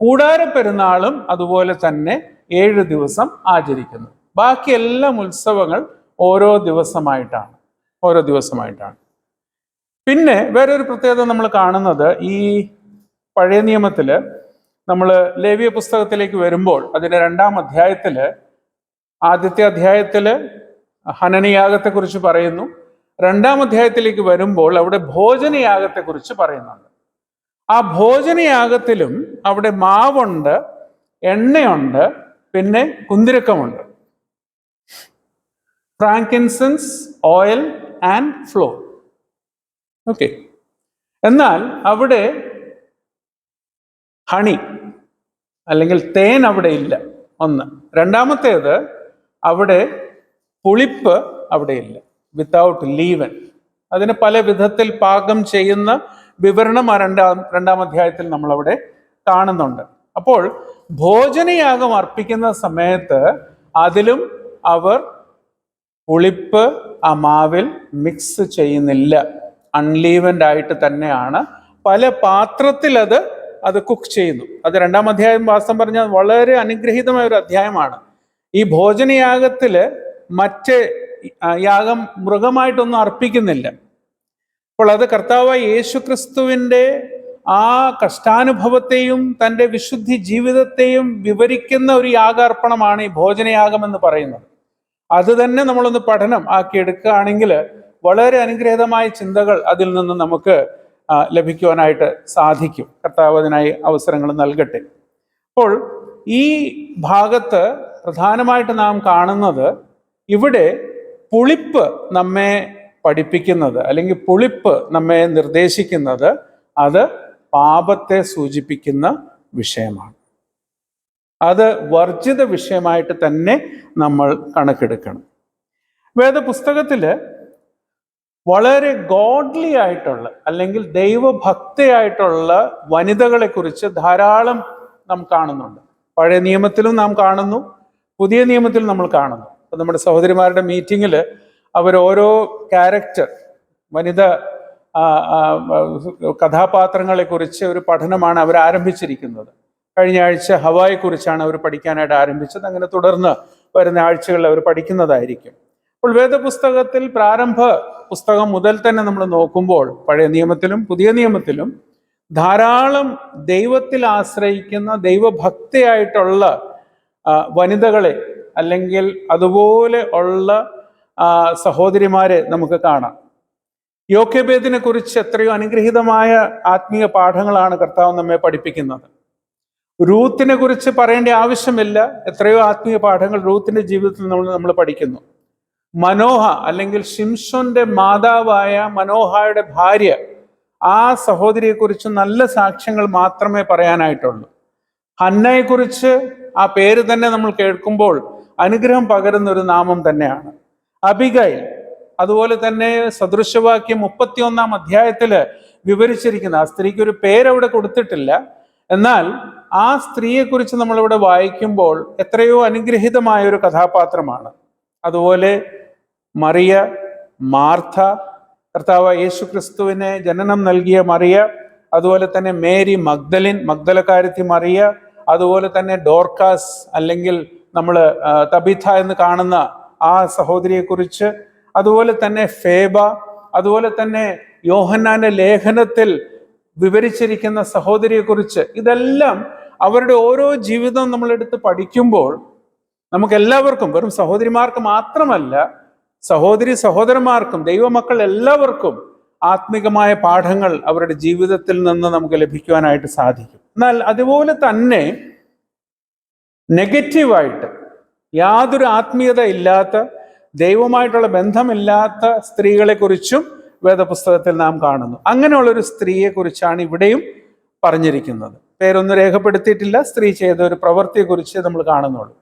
കൂടാര പെരുന്നാളും അതുപോലെ തന്നെ 7 ദിവസം ആചരിക്കുന്നു. ബാക്കി എല്ലാം ഉത്സവങ്ങൾ ഓരോ ദിവസമായിട്ടാണ്. പിന്നെ വേറൊരു പ്രത്യേകത നമ്മൾ കാണുന്നത്, ഈ പഴയ നിയമത്തിൽ നമ്മൾ ലേവ്യ പുസ്തകത്തിലേക്ക് വരുമ്പോൾ അതിൻ്റെ 2-ാം അധ്യായത്തിൽ, ആദ്യത്തെ അധ്യായത്തിൽ ഹനനയാഗത്തെക്കുറിച്ച് പറയുന്നു. 2-ാം അധ്യായത്തിലേക്ക് വരുമ്പോൾ അവിടെ ഭോജനയാഗത്തെക്കുറിച്ച് പറയുന്നുണ്ട്. ആ ഭോജനയാഗത്തിലും അവിടെ മാവുണ്ട്, എണ്ണയുണ്ട്, പിന്നെ കുന്തിരക്കമുണ്ട്. ഫ്രാങ്കിൻസൻസ്, ഓയിൽ ആൻഡ് ഫ്ലോർ. ഓക്കെ. എന്നാൽ അവിടെ ഹണി അല്ലെങ്കിൽ തേൻ അവിടെ ഇല്ല, ഒന്ന്. രണ്ടാമത്തേത്, അവിടെ പുളിപ്പ് അവിടെ ഇല്ല, വിത്തൗട്ട് ലീവൻ. അതിന് പല വിധത്തിൽ പാകം ചെയ്യുന്ന വിവരണം ആ രണ്ടാം അധ്യായത്തിൽ നമ്മളവിടെ കാണുന്നുണ്ട്. അപ്പോൾ ഭോജനയാഗം അർപ്പിക്കുന്ന സമയത്ത് അതിലും അവർ പുളിപ്പ് ആ മാവിൽ മിക്സ് ചെയ്യുന്നില്ല. അൺലീവൻഡ് ആയിട്ട് തന്നെയാണ് പല പാത്രത്തിൽ അത് കുക്ക് ചെയ്യുന്നു. അത് 2-ാം അധ്യായം വാസ്തവം പറഞ്ഞാൽ വളരെ അനുഗ്രഹീതമായ ഒരു അധ്യായമാണ്. ഈ ഭോജനയാഗത്തില് മറ്റ് യാഗം മൃഗമായിട്ടൊന്നും അർപ്പിക്കുന്നില്ല. അപ്പോൾ അത് കർത്താവായ യേശു ക്രിസ്തുവിൻ്റെ ആ കഷ്ടാനുഭവത്തെയും തൻ്റെ വിശുദ്ധി ജീവിതത്തെയും വിവരിക്കുന്ന ഒരു യാഗാർപ്പണമാണ് ഈ ഭോജനയാഗം എന്ന് പറയുന്നത്. അത് തന്നെ നമ്മളൊന്ന് പഠനം ആക്കിയെടുക്കുകയാണെങ്കിൽ വളരെ അനുഗ്രഹീതമായ ചിന്തകൾ അതിൽ നിന്ന് നമുക്ക് ലഭിക്കുവാനായിട്ട് സാധിക്കും. കർത്താവ് അതിനായി അവസരങ്ങൾ നൽകട്ടെ. അപ്പോൾ ഈ ഭാഗത്ത് പ്രധാനമായിട്ട് നാം കാണുന്നത്, ഇവിടെ പുളിപ്പ് നമ്മെ പഠിപ്പിക്കുന്നത് അല്ലെങ്കിൽ പുളിപ്പ് നമ്മെ നിർദ്ദേശിക്കുന്നത് അത് പാപത്തെ സൂചിപ്പിക്കുന്ന വിഷയമാണ്. അത് വർജിത വിഷയമായിട്ട് തന്നെ നമ്മൾ കണക്കെടുക്കണം. വേദപുസ്തകത്തിൽ വളരെ ഗോഡ്ലി ആയിട്ടുള്ള അല്ലെങ്കിൽ ദൈവഭക്തയായിട്ടുള്ള വനിതകളെ കുറിച്ച് ധാരാളം നാം കാണുന്നുണ്ട്. പഴയ നിയമത്തിലും നാം കാണുന്നു, പുതിയ നിയമത്തിലും നമ്മൾ കാണുന്നു. അപ്പം നമ്മുടെ സഹോദരിമാരുടെ മീറ്റിങ്ങിൽ അവർ ഓരോ ക്യാരക്ടർ, വനിത കഥാപാത്രങ്ങളെ കുറിച്ച് ഒരു പഠനമാണ് അവർ ആരംഭിച്ചിരിക്കുന്നത്. കഴിഞ്ഞ ആഴ്ച ഹവായെക്കുറിച്ചാണ് അവർ പഠിക്കാനായിട്ട് ആരംഭിച്ചത്. അങ്ങനെ തുടർന്ന് വരുന്ന ആഴ്ചകളിൽ അവർ പഠിക്കുന്നതായിരിക്കും. അപ്പോൾ വേദപുസ്തകത്തിൽ പ്രാരംഭ പുസ്തകം മുതൽ തന്നെ നമ്മൾ നോക്കുമ്പോൾ പഴയ നിയമത്തിലും പുതിയ നിയമത്തിലും ധാരാളം ദൈവത്തിൽ ആശ്രയിക്കുന്ന ദൈവഭക്തിയായിട്ടുള്ള വനിതകളെ അല്ലെങ്കിൽ അതുപോലെ ഉള്ള സഹോദരിമാരെ നമുക്ക് കാണാം. യോക്കേബേദിനെ കുറിച്ച് എത്രയോ അനുഗ്രഹീതമായ ആത്മീയ പാഠങ്ങളാണ് കർത്താവ് നമ്മെ പഠിപ്പിക്കുന്നത്. രൂത്തിനെ കുറിച്ച് പറയേണ്ട ആവശ്യമില്ല, എത്രയോ ആത്മീയ പാഠങ്ങൾ രൂത്തിന്റെ ജീവിതത്തിൽ നമ്മൾ പഠിക്കുന്നു. മനോഹ അല്ലെങ്കിൽ ഷിംഷോന്റെ മാതാവായ മനോഹയുടെ ഭാര്യ, ആ സഹോദരിയെക്കുറിച്ച് നല്ല സാക്ഷ്യങ്ങൾ മാത്രമേ പറയാനായിട്ടുള്ളൂ. ഹന്നയെക്കുറിച്ച് ആ പേര് തന്നെ നമ്മൾ കേൾക്കുമ്പോൾ അനുഗ്രഹം പകരുന്ന ഒരു നാമം തന്നെയാണ്. അബിഗൈൽ, അതുപോലെ തന്നെ സദൃശവാക്യം 31-ാം അധ്യായത്തില് വിവരിച്ചിരിക്കുന്ന ആ സ്ത്രീക്ക് ഒരു പേരവിടെ കൊടുത്തിട്ടില്ല. എന്നാൽ ആ സ്ത്രീയെക്കുറിച്ച് നമ്മളിവിടെ വായിക്കുമ്പോൾ എത്രയോ അനുഗ്രഹീതമായ ഒരു കഥാപാത്രമാണ്. അതുപോലെ മറിയ, മാർത്ത, കർത്താവ് യേശു ക്രിസ്തുവിനെ ജനനം നൽകിയ മറിയ, അതുപോലെ തന്നെ മേരി മഗ്ദലക്കാരത്തി മറിയ, അതുപോലെ തന്നെ ഡോർക്കാസ് അല്ലെങ്കിൽ നമ്മൾ തബിഥ എന്ന് കാണുന്ന ആ സഹോദരിയെക്കുറിച്ച്, അതുപോലെ തന്നെ ഫേബ, അതുപോലെ തന്നെ യോഹന്നാന്റെ ലേഖനത്തിൽ വിവരിച്ചിരിക്കുന്ന സഹോദരിയെക്കുറിച്ച്, ഇതെല്ലാം അവരുടെ ഓരോ ജീവിതം നമ്മളെടുത്ത് പഠിക്കുമ്പോൾ നമുക്കെല്ലാവർക്കും, വെറും സഹോദരിമാർക്ക് മാത്രമല്ല, സഹോദരന്മാർക്കും ദൈവമക്കൾ എല്ലാവർക്കും ആത്മികമായ പാഠങ്ങൾ അവരുടെ ജീവിതത്തിൽ നിന്ന് നമുക്ക് ലഭിക്കുവാനായിട്ട് സാധിക്കും. എന്നാൽ അതുപോലെ തന്നെ നെഗറ്റീവായിട്ട് യാതൊരു ആത്മീയത ഇല്ലാത്ത, ദൈവമായിട്ടുള്ള ബന്ധമില്ലാത്ത സ്ത്രീകളെ കുറിച്ചും വേദപുസ്തകത്തിൽ നാം കാണുന്നു. അങ്ങനെയുള്ളൊരു സ്ത്രീയെ കുറിച്ചാണ് ഇവിടെയും പറഞ്ഞിരിക്കുന്നത്. പേരൊന്നും രേഖപ്പെടുത്തിയിട്ടില്ല, സ്ത്രീ ചെയ്ത ഒരു പ്രവൃത്തിയെക്കുറിച്ച് നമ്മൾ കാണുന്നുള്ളൂ.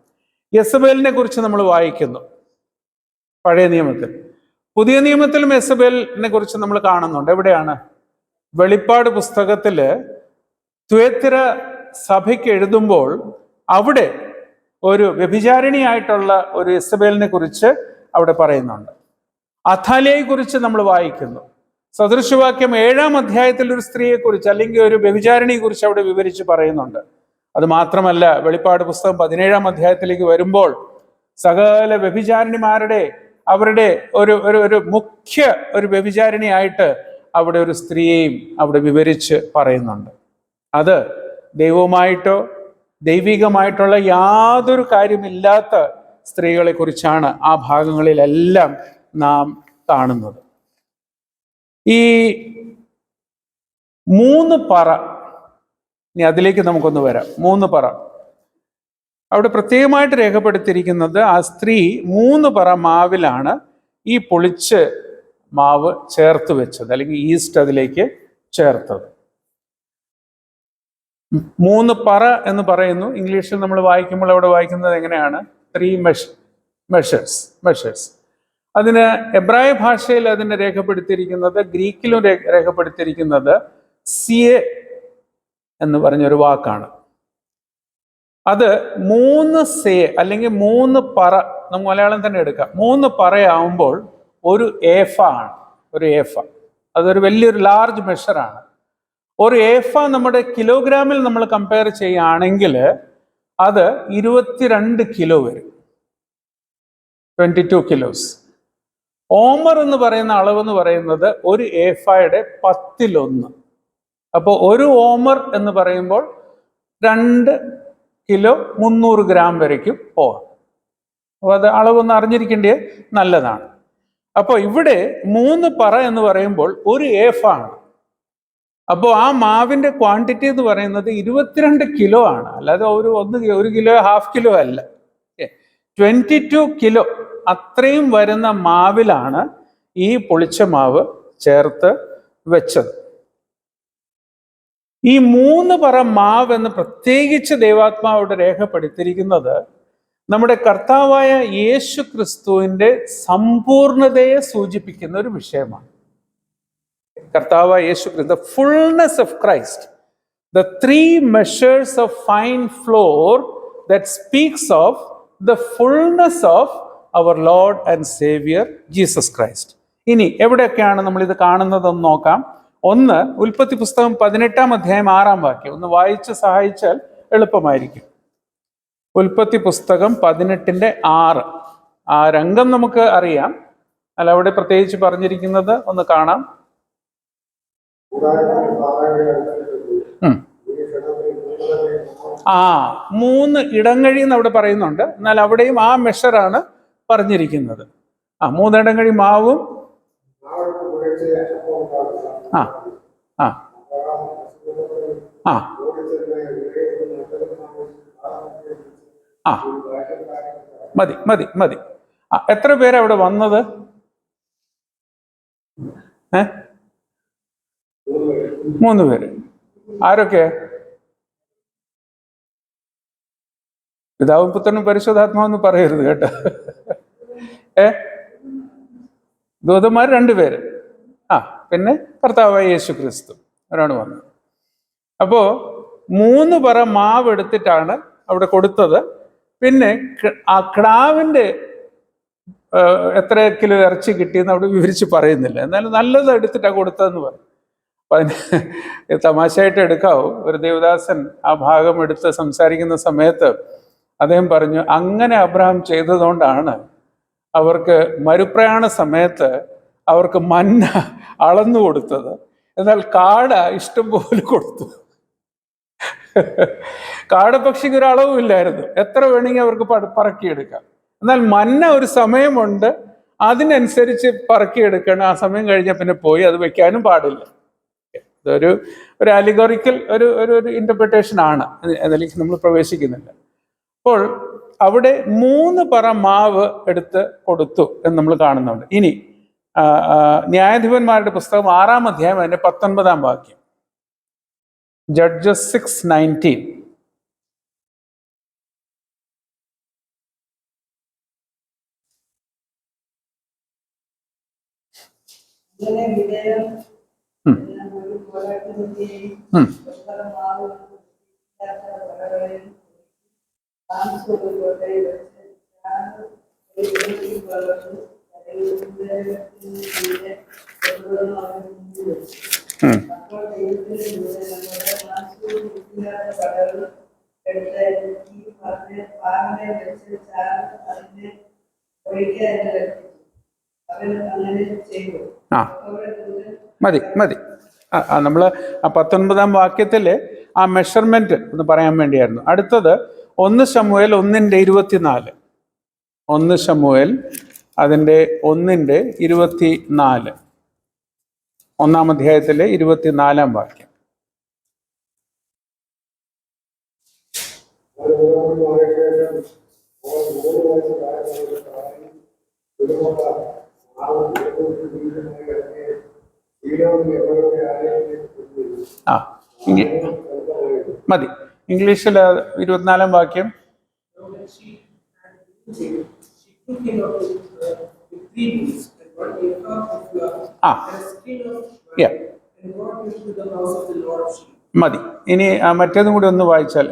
യെസബേലിനെ കുറിച്ച് നമ്മൾ വായിക്കുന്നു പഴയ നിയമത്തിൽ. പുതിയ നിയമത്തിലും യെസബേലിനെ കുറിച്ച് നമ്മൾ കാണുന്നുണ്ട്. എവിടെയാണ്? വെളിപ്പാട് പുസ്തകത്തില് ത്വേത്തിര സഭയ്ക്ക് എഴുതുമ്പോൾ അവിടെ ഒരു വ്യഭിചാരിണിയായിട്ടുള്ള ഒരു യെസബേലിനെ കുറിച്ച് അവിടെ പറയുന്നുണ്ട്. അഥാലിയയെ കുറിച്ച് നമ്മൾ വായിക്കുന്നു. സദൃശവാക്യം 7-ാം അധ്യായത്തിൽ ഒരു സ്ത്രീയെക്കുറിച്ച് അല്ലെങ്കിൽ ഒരു വ്യഭിചാരിണിയെ കുറിച്ച് അവിടെ വിവരിച്ച് പറയുന്നുണ്ട്. അത് മാത്രമല്ല, വെളിപ്പാട് പുസ്തകം 17-ാം അധ്യായത്തിലേക്ക് വരുമ്പോൾ സകല വ്യഭിചാരിണിമാരുടെ അവരുടെ ഒരു മുഖ്യ ഒരു വ്യഭിചാരിണിയായിട്ട് അവിടെ ഒരു സ്ത്രീയെയും അവിടെ വിവരിച്ച് പറയുന്നുണ്ട്. അത് ദൈവവുമായിട്ടോ ദൈവികമായിട്ടുള്ള യാതൊരു കാര്യമില്ലാത്ത സ്ത്രീകളെ കുറിച്ചാണ് ആ ഭാഗങ്ങളിലെല്ലാം നാം കാണുന്നത്. ഈ 3 പറ, ഇനി അതിലേക്ക് നമുക്കൊന്ന് വരാം. 3 പറ അവിടെ പ്രത്യേകമായിട്ട് രേഖപ്പെടുത്തിയിരിക്കുന്നത്, ആ സ്ത്രീ 3 പറ മാവിലാണ് ഈ പൊളിച്ച് മാവ് ചേർത്ത് വെച്ചത്, അല്ലെങ്കിൽ ഈസ്റ്റ് അതിലേക്ക് ചേർത്തത്. 3 പറ എന്ന് പറയുന്നു. ഇംഗ്ലീഷിൽ നമ്മൾ വായിക്കുമ്പോൾ അവിടെ വായിക്കുന്നത് എങ്ങനെയാണ്? 3 മെഷേഴ്സ്. അതിന് എബ്രായ ഭാഷയിൽ അതിനെ രേഖപ്പെടുത്തിയിരിക്കുന്നത്, ഗ്രീക്കിലും രേഖപ്പെടുത്തിയിരിക്കുന്നത് സിയെ എന്ന് പറഞ്ഞൊരു വാക്കാണ്. അത് 3 സേ അല്ലെങ്കിൽ 3 പറ, നമുക്ക് മലയാളം തന്നെ എടുക്കാം. 3 പറയാവുമ്പോൾ ഒരു ഏഫ ആണ്. ഒരു ഏഫ അതൊരു വലിയൊരു ലാർജ് മെഷറാണ്. ഒരു ഏഫ നമ്മുടെ കിലോഗ്രാമിൽ നമ്മൾ കമ്പയർ ചെയ്യുകയാണെങ്കിൽ അത് 22 കിലോ വരും, 22 കിലോസ്. ഓമർ എന്ന് പറയുന്ന അളവെന്ന് പറയുന്നത് ഒരു ഏഫയുടെ 10-1. അപ്പോൾ ഒരു ഓമർ എന്ന് പറയുമ്പോൾ 2 കിലോ 300 ഗ്രാം വരയ്ക്കും പോകാം. അപ്പോൾ അത് അളവൊന്ന് അറിഞ്ഞിരിക്കേണ്ടത് നല്ലതാണ്. അപ്പോൾ ഇവിടെ 3 പറ എന്ന് പറയുമ്പോൾ ഒരു ഏഫാണ്. അപ്പോൾ ആ മാവിൻ്റെ ക്വാണ്ടിറ്റി എന്ന് പറയുന്നത് 22 കിലോ ആണ്, അല്ലാതെ ഒരു കിലോ ഹാഫ് കിലോ അല്ല. 22 കിലോ അത്രയും വരുന്ന മാവിലാണ് ഈ പൊളിച്ച മാവ് ചേർത്ത് വെച്ചത്. ഈ 3 പറ മാവ് എന്ന് പ്രത്യേകിച്ച് ദൈവാത്മാവോട് രേഖപ്പെടുത്തിയിരിക്കുന്നത് നമ്മുടെ കർത്താവായ യേശു ക്രിസ്തുവിൻ്റെ സമ്പൂർണതയെ സൂചിപ്പിക്കുന്ന ഒരു വിഷയമാണ്. കർത്താവായ യേശു ക്രിസ്തു, the fullness of Christ, the 3 measures of fine flour that speaks of the fullness of our Lord and Savior Jesus Christ. ഇനി എവിടെയൊക്കെയാണ് നമ്മൾ ഇത് കാണുന്നതെന്ന് നോക്കാം. ഒന്ന്, ഉൽപ്പത്തി പുസ്തകം 18-ാം അധ്യായം 6-ാം വാക്യം ഒന്ന് വായിച്ച് സഹായിച്ചാൽ എളുപ്പമായിരിക്കും. ഉൽപ്പത്തി പുസ്തകം 18-6. ആ രംഗം നമുക്ക് അറിയാം, അല്ല അവിടെ പ്രത്യേകിച്ച് പറഞ്ഞിരിക്കുന്നത് ഒന്ന് കാണാം. 3 ഇടങ്ങഴി എന്ന് അവിടെ പറയുന്നുണ്ട്. എന്നാൽ അവിടെയും ആ മെഷറാണ് പറഞ്ഞിരിക്കുന്നത്. 3 ഇടങ്ങഴി മാവും മതി. എത്ര പേരാ അവിടെ വന്നത്? 3 പേര്. ആരൊക്കെ? പിതാവും പുത്രനും പരിശുദ്ധാത്മാവെന്ന് പറയരുത് കേട്ടോ. ദൂതന്മാർ 2 പേര്. പിന്നെ കർത്താവായ യേശു ക്രിസ്തു ഒരാണ് വന്നത്. അപ്പോ 3 പറ മാവ് എടുത്തിട്ടാണ് അവിടെ കൊടുത്തത്. പിന്നെ ആ ക്ടാവിൻ്റെ എത്ര കിലോ ഇറച്ചി കിട്ടിയെന്ന് അവിടെ വിവരിച്ച് പറയുന്നില്ല. എന്നാലും നല്ലത് എടുത്തിട്ടാണ് കൊടുത്തതെന്ന് പറയും. അപ്പം അതിന് തമാശയായിട്ട് എടുക്കാവൂ. ഒരു ദേവദാസൻ ആ ഭാഗം എടുത്ത് സംസാരിക്കുന്ന സമയത്ത് അദ്ദേഹം പറഞ്ഞു, അങ്ങനെ അബ്രഹാം ചെയ്തതുകൊണ്ടാണ് അവർക്ക് മരുപ്രയാണ സമയത്ത് അവർക്ക് മന്ന അളന്നു കൊടുത്തത്, എന്നാൽ കാട ഇഷ്ടം പോലെ കൊടുത്തു. കാടപക്ഷിക്ക് ഒരു അളവും ഇല്ലായിരുന്നു, എത്ര വേണമെങ്കിൽ അവർക്ക് പറക്കിയെടുക്കാം. എന്നാൽ മന്ന ഒരു സമയമുണ്ട്, അതിനനുസരിച്ച് പറക്കിയെടുക്കണം. ആ സമയം കഴിഞ്ഞാൽ പിന്നെ പോയി, അത് വെക്കാനും പാടില്ല. ഇതൊരു അലിഗോറിക്കൽ ഒരു ഇന്റർപ്രിട്ടേഷൻ ആണ്, അതിലേക്ക് നമ്മൾ പ്രവേശിക്കുന്നില്ല. അപ്പോൾ അവിടെ 3 പറ മാവ് എടുത്ത് കൊടുത്തു എന്ന് നമ്മൾ കാണുന്നുണ്ട്. ഇനി ന്യായാധിപന്മാരുടെ പുസ്തകം 6-ാം അധ്യായം അതിന്റെ 19-ാം വാക്യം, ജഡ്ജസ് 6:19. മതി മതി. നമ്മൾ ആ 19-ാം വാക്യത്തിൽ ആ മെഷർമെന്റ് ഒന്ന് പറയാൻ വേണ്ടിയായിരുന്നു. അടുത്തത് 1 ശമൂവേൽ 1:24. 1 ശമൂവേൽ അതിൻ്റെ 1:24, 1-ാം അധ്യായത്തിലെ 24-ാം വാക്യം. ആ മതി. ഇംഗ്ലീഷിൽ 24-ാം വാക്യം. മതി. ഇനി മറ്റേതും കൂടി ഒന്ന് വായിച്ചാൽ,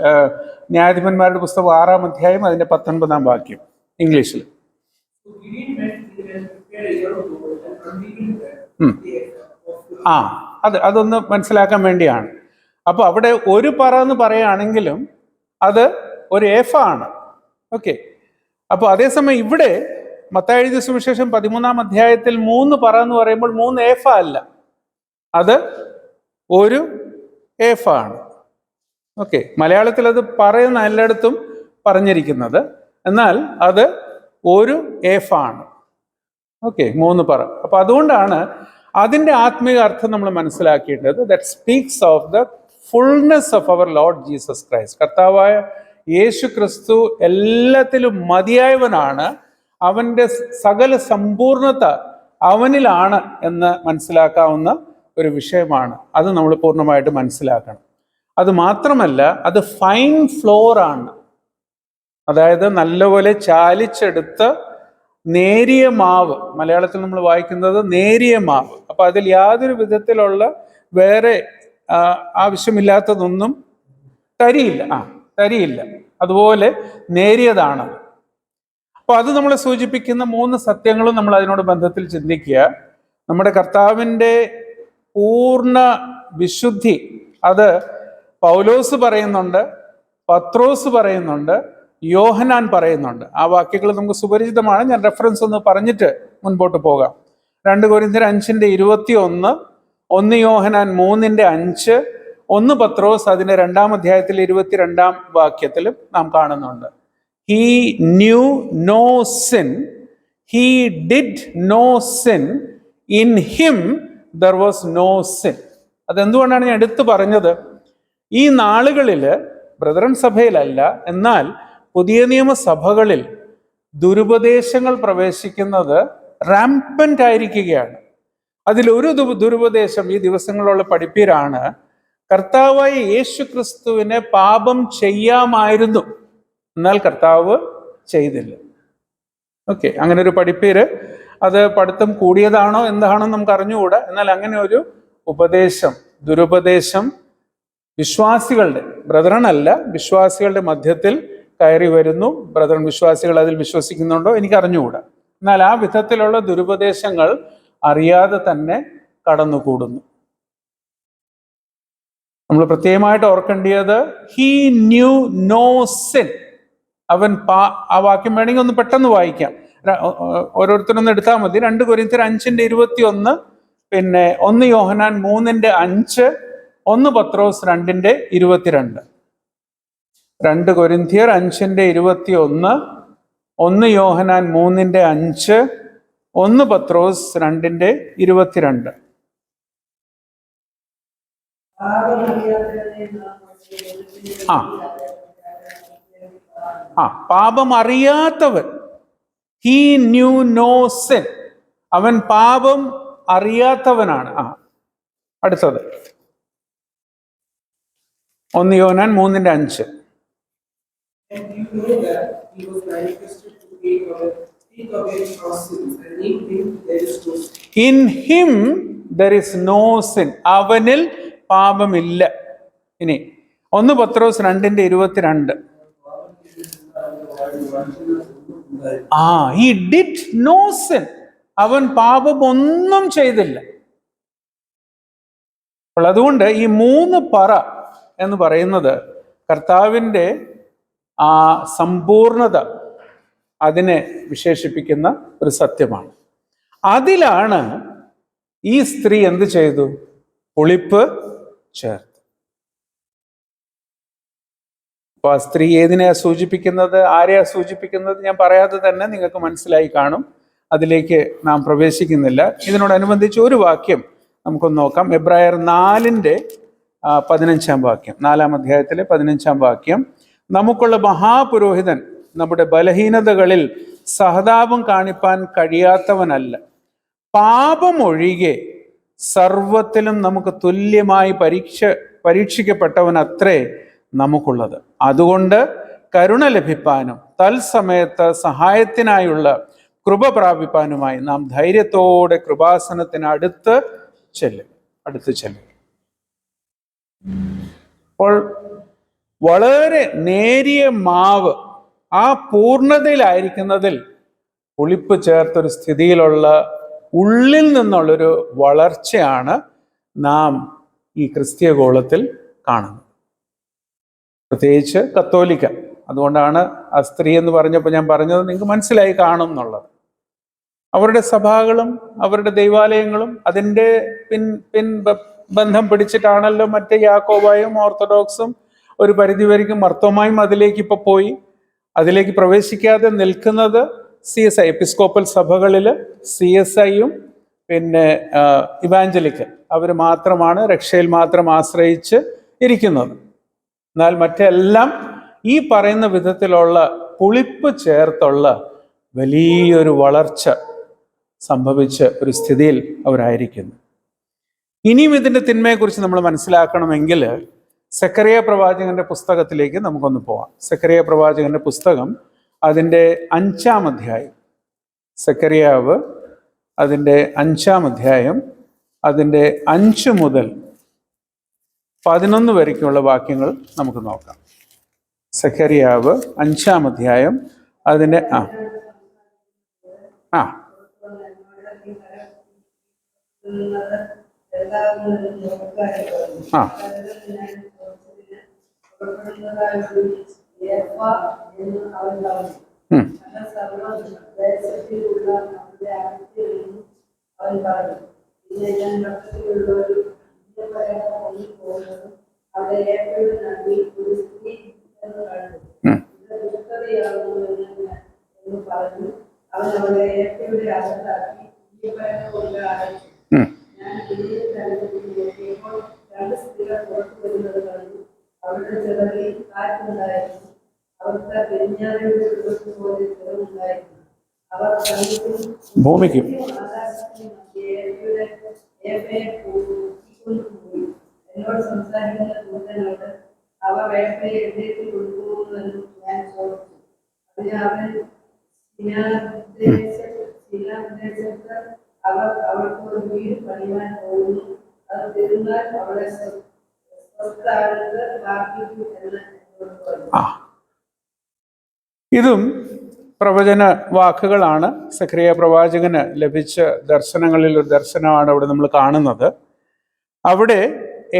ന്യായാധിപന്മാരുടെ പുസ്തകം 6-ാം അധ്യായം അതിന്റെ 19-ാം വാക്യം ഇംഗ്ലീഷിൽ. അതൊന്ന് മനസ്സിലാക്കാൻ വേണ്ടിയാണ്. അപ്പൊ അവിടെ ഒരു പറ എന്ന് പറയുകയാണെങ്കിലും അത് ഒരു ഏഫ ആണ്. ഓക്കെ. അപ്പോൾ അതേസമയം ഇവിടെ മത്തായി എഴുതിയ സുവിശേഷം 13-ാം അധ്യായത്തിൽ 3 പറ എന്ന് പറയുമ്പോൾ 3 ഏഫ അല്ല, അത് ഒരു ഏഫ ആണ്. ഓക്കെ. മലയാളത്തിൽ അത് പറയുന്ന എല്ലായിടത്തും പറഞ്ഞിരിക്കുന്നത്, എന്നാൽ അത് ഒരു ഏഫ ആണ്. ഓക്കെ, 3 പറ. അപ്പൊ അതുകൊണ്ടാണ് അതിൻ്റെ ആത്മീയ അർത്ഥം നമ്മൾ മനസ്സിലാക്കേണ്ടത്. That speaks of the fullness of our Lord Jesus Christ. കർത്താവായ യേശു ക്രിസ്തു എല്ലാത്തിലും മതിയായവനാണ്, അവൻ്റെ സകല സമ്പൂർണത അവനിലാണ് എന്ന് മനസ്സിലാക്കാവുന്ന ഒരു വിഷയമാണ്. അത് നമ്മൾ പൂർണ്ണമായിട്ട് മനസ്സിലാക്കണം. അത് മാത്രമല്ല, അത് ഫൈൻ ഫ്ലോർ ആണ്. അതായത് നല്ലപോലെ ചാലിച്ചെടുത്ത് നേരിയ മാവ്, മലയാളത്തിൽ നമ്മൾ വായിക്കുന്നത് നേരിയ മാവ്. അപ്പൊ അതിൽ യാതൊരു വിധത്തിലുള്ള വേറെ ആവശ്യമില്ലാത്തതൊന്നും തരിയില്ല. അതുപോലെ നേരിയതാണ്. അപ്പൊ അത് നമ്മളെ സൂചിപ്പിക്കുന്ന 3 സത്യങ്ങളും നമ്മൾ അതിനോട് ബന്ധത്തിൽ ചിന്തിക്കുക. നമ്മുടെ കർത്താവിൻ്റെ പൂർണ്ണ വിശുദ്ധി അത് പൗലോസ് പറയുന്നുണ്ട്, പത്രോസ് പറയുന്നുണ്ട്, യോഹന്നാൻ പറയുന്നുണ്ട്. ആ വാക്യങ്ങൾ നമുക്ക് സുപരിചിതമാണ്. ഞാൻ റെഫറൻസ് ഒന്ന് പറഞ്ഞിട്ട് മുൻപോട്ട് പോകാം. 2 കൊരിന്ത്യർ 5:21, 1 യോഹന്നാൻ 3:5, 1 പത്രോസ് അതിൻ്റെ 2-ാം അധ്യായത്തിൽ 22-ാം വാക്യത്തിലും നാം കാണുന്നുണ്ട്. He knew no sin, he did no sin, in him there was no sin. അതെന്തുകൊണ്ടാണ് ഞാൻ എടുത്തു പറഞ്ഞത്? ഈ നാളുകളിൽ ബ്രദറൻ സഭയിലല്ല, എന്നാൽ പുതിയ നിയമസഭകളിൽ ദുരുപദേശങ്ങൾ പ്രവേശിക്കുന്നത് റാമ്പന്റ് ആയിരിക്കുകയാണ്. അതിലൊരു ദുരുപദേശം ഈ ദിവസങ്ങളുള്ള പഠിപ്പീരാണ്, കർത്താവായ യേശു ക്രിസ്തുവിനെ പാപം ചെയ്യാമായിരുന്നു, എന്നാൽ കർത്താവ് ചെയ്തില്ല. ഓക്കെ, അങ്ങനെ ഒരു പഠിപ്പീര്. അത് പഠിത്തം കൂടിയതാണോ എന്താണോ നമുക്ക് അറിഞ്ഞുകൂടാ. എന്നാൽ അങ്ങനെ ഒരു ദുരുപദേശം വിശ്വാസികളുടെ, ബ്രദറൻ അല്ല, വിശ്വാസികളുടെ മധ്യത്തിൽ കയറി വരുന്നു. ബ്രദറൻ വിശ്വാസികൾ അതിൽ വിശ്വസിക്കുന്നുണ്ടോ എനിക്ക് അറിഞ്ഞുകൂടാ. എന്നാൽ ആ വിധത്തിലുള്ള ദുരുപദേശങ്ങൾ അറിയാതെ തന്നെ കടന്നുകൂടുന്നു. നമ്മൾ പ്രത്യേകമായിട്ട് ഓർക്കേണ്ടത് ഹീ ന്യൂ നോ സിൻ. അവൻ ആ വാക്യം വേണമെങ്കിൽ ഒന്ന് പെട്ടെന്ന് വായിക്കാം, ഓരോരുത്തരൊന്ന് എടുത്താൽ മതി. 2 കൊരിന്ത്യർ 5:21, പിന്നെ 1 യോഹന്നാൻ 3:5, 1 പത്രോസ് 2:22. 2 കൊരിന്ത്യർ 5:21, 1 യോഹന്നാൻ 3:5, 1 പത്രോസ് 2:22. പാപം അറിയാത്തവൻ, ഹീ ന്യൂ നോ സിൻ, അവൻ പാപം അറിയാത്തവനാണ്. അടുത്തത് 1 യോഹന്നാൻ 3:5. In him there is no sin. അവനിൽ പാപമില്ല. ഇനി 1 പത്രോസ് 2:22. He did no sin. അവൻ പാപം ഒന്നും ചെയ്തില്ല. അപ്പോൾ അതുകൊണ്ട് ഈ 3 പറ എന്ന് പറയുന്നത് കർത്താവിൻ്റെ ആ സമ്പൂർണത അതിനെ വിശേഷിപ്പിക്കുന്ന ഒരു സത്യമാണ്. അതിലാണ് ഈ സ്ത്രീ എന്ത് ചെയ്തു? പുളിപ്പ് ചേർത്തു. അപ്പൊ ആ സ്ത്രീ ഏതിനെയാ സൂചിപ്പിക്കുന്നത്, ആരെയാ സൂചിപ്പിക്കുന്നത്? ഞാൻ പറയാതെ തന്നെ നിങ്ങൾക്ക് മനസ്സിലായി കാണും. അതിലേക്ക് നാം പ്രവേശിക്കുന്നില്ല. ഇതിനോടനുബന്ധിച്ച് ഒരു വാക്യം നമുക്കൊന്ന് നോക്കാം. എബ്രായർ 4:15 വാക്യം, 4-ാം അധ്യായത്തിലെ 15 വാക്യം. നമുക്കുള്ള മഹാപുരോഹിതൻ നമ്മുടെ ബലഹീനതകളിൽ സഹതാപം കാണിപ്പാൻ കഴിയാത്തവനല്ല, പാപമൊഴികെ സർവത്തിലും നമുക്ക് തുല്യമായി പരീക്ഷിക്കപ്പെട്ടവൻ അത്രേ നമുക്കുള്ളത്. അതുകൊണ്ട് കരുണ ലഭിപ്പാനും തൽസമയത്ത് സഹായത്തിനായുള്ള കൃപ പ്രാപിപ്പാനുമായി നാം ധൈര്യത്തോടെ കൃപാസനത്തിന് അടുത്ത് ചെല്ലും. അപ്പോൾ വളരെ നേരിയ മാവ് ആ പൂർണ്ണതയിലായിരിക്കുന്നതിൽ പുളിപ്പ് ചേർത്തൊരു സ്ഥിതിയിലുള്ള ഉള്ളിൽ നിന്നുള്ളൊരു വളർച്ചയാണ് നാം ഈ ക്രിസ്തീയ ഗോളത്തിൽ കാണുന്നത്, പ്രത്യേകിച്ച് കത്തോലിക്ക. അതുകൊണ്ടാണ് ആ സ്ത്രീ എന്ന് പറഞ്ഞപ്പോൾ ഞാൻ പറഞ്ഞത് നിങ്ങൾക്ക് മനസ്സിലായി കാണും എന്നുള്ളത്. അവരുടെ സഭകളും അവരുടെ ദൈവാലയങ്ങളും അതിൻ്റെ പിൻ ബന്ധം പിടിച്ചിട്ടാണല്ലോ മറ്റേ യാക്കോബായും ഓർത്തഡോക്സും ഒരു പരിധിവരെയും മർത്തോമായും അതിലേക്ക് ഇപ്പോൾ പോയി. അതിലേക്ക് പ്രവേശിക്കാതെ നിൽക്കുന്നത് CSI എപ്പിസ്കോപ്പൽ സഭകളിൽ CSIയും പിന്നെ ഇവാഞ്ചലിക്കൽ അവർ മാത്രമാണ് രക്ഷയിൽ മാത്രം ആശ്രയിച്ച് ഇരിക്കുന്നത്. എന്നാൽ മറ്റെല്ലാം ഈ പറയുന്ന വിധത്തിലുള്ള പുളിപ്പ് ചേർത്തുള്ള വലിയൊരു വളർച്ച സംഭവിച്ച ഒരു സ്ഥിതിയിൽ അവരായിരിക്കുന്നു. ഇനിയും ഇതിൻ്റെ തിന്മയെക്കുറിച്ച് നമ്മൾ മനസ്സിലാക്കണമെങ്കിൽ സെക്കറിയ പ്രവാചകന്റെ പുസ്തകത്തിലേക്ക് നമുക്കൊന്ന് പോവാം. സെക്കറിയ പ്രവാചകന്റെ പുസ്തകം അതിൻ്റെ 5-ാം അധ്യായം, സെക്കറിയാവ് അതിൻ്റെ 5-ാം അധ്യായം അതിൻ്റെ 5 മുതൽ 11 വരയ്ക്കുള്ള വാക്യങ്ങൾ നമുക്ക് നോക്കാം. സെക്കറിയാവ് 5-ാം അധ്യായം അതിൻ്റെ ഭൂമിക്കും എന്നോട് സംസാരിക്കുന്ന ദൂതനോട് അവർ വേട്ടയെ എഴുന്നേറ്റ് കൊണ്ടുപോകുമെന്ന് ഞാൻ ചോദിച്ചു. അതിന് അവൻ ശിലാദേശത്ത് അവർ അവൾക്ക് ഒരു വീട് പണിയാൻ പോകുന്നു, അത് തിരുന്നാൽ അവളെ സ്വസ്ഥാനത്ത് പാർപ്പിക്കും എന്ന് എന്നോട് പറഞ്ഞു. ഇതും പ്രവചന വാക്കുകളാണ്. സെക്കറിയ പ്രവാചകന് ലഭിച്ച ദർശനങ്ങളിൽ ഒരു ദർശനമാണ് അവിടെ നമ്മൾ കാണുന്നത്. അവിടെ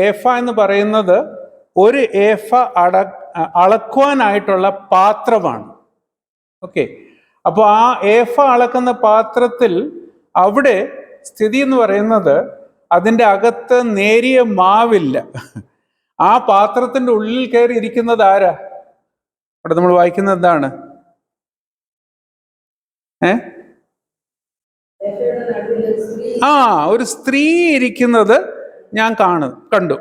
ഏഫ എന്ന് പറയുന്നത് ഒരു ഏഫ അളക്കുവാനായിട്ടുള്ള പാത്രമാണ്. ഓക്കെ, അപ്പോൾ ആ ഏഫ അളക്കുന്ന പാത്രത്തിൽ അവിടെ സ്ഥിതി എന്ന് പറയുന്നത് അതിൻ്റെ അകത്ത് നേരിയ മാവില്ല. ആ പാത്രത്തിൻ്റെ ഉള്ളിൽ കയറി ഇരിക്കുന്നത് ആരാ? അവിടെ നമ്മൾ വായിക്കുന്നത് എന്താണ്? ഒരു സ്ത്രീ ഇരിക്കുന്നത് ഞാൻ കണ്ടു.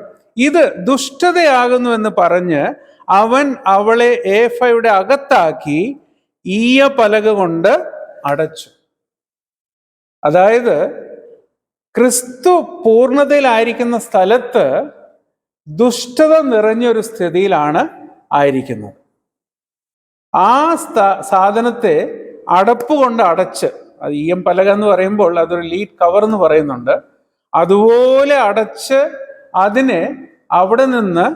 ഇത് ദുഷ്ടതയാകുന്നു എന്ന് പറഞ്ഞ് അവൻ അവളെ ഏഫയുടെ അകത്താക്കി ഈയ പലക കൊണ്ട് അടച്ചു. അതായത് ക്രിസ്തു പൂർണ്ണതയിലായിരിക്കുന്ന സ്ഥലത്ത് ദുഷ്ടത നിറഞ്ഞൊരു സ്ഥിതിയിലാണ് ആയിരിക്കുന്നത്. ആ സാധനത്തെ അടപ്പ് കൊണ്ട് അടച്ച്, അത് ഈയം പലക എന്ന് പറയുമ്പോൾ അതൊരു ലീഡ് കവർ എന്ന് പറയുന്നുണ്ട്, അതുപോലെ അടച്ച് അതിനെ അവിടെ നിന്ന്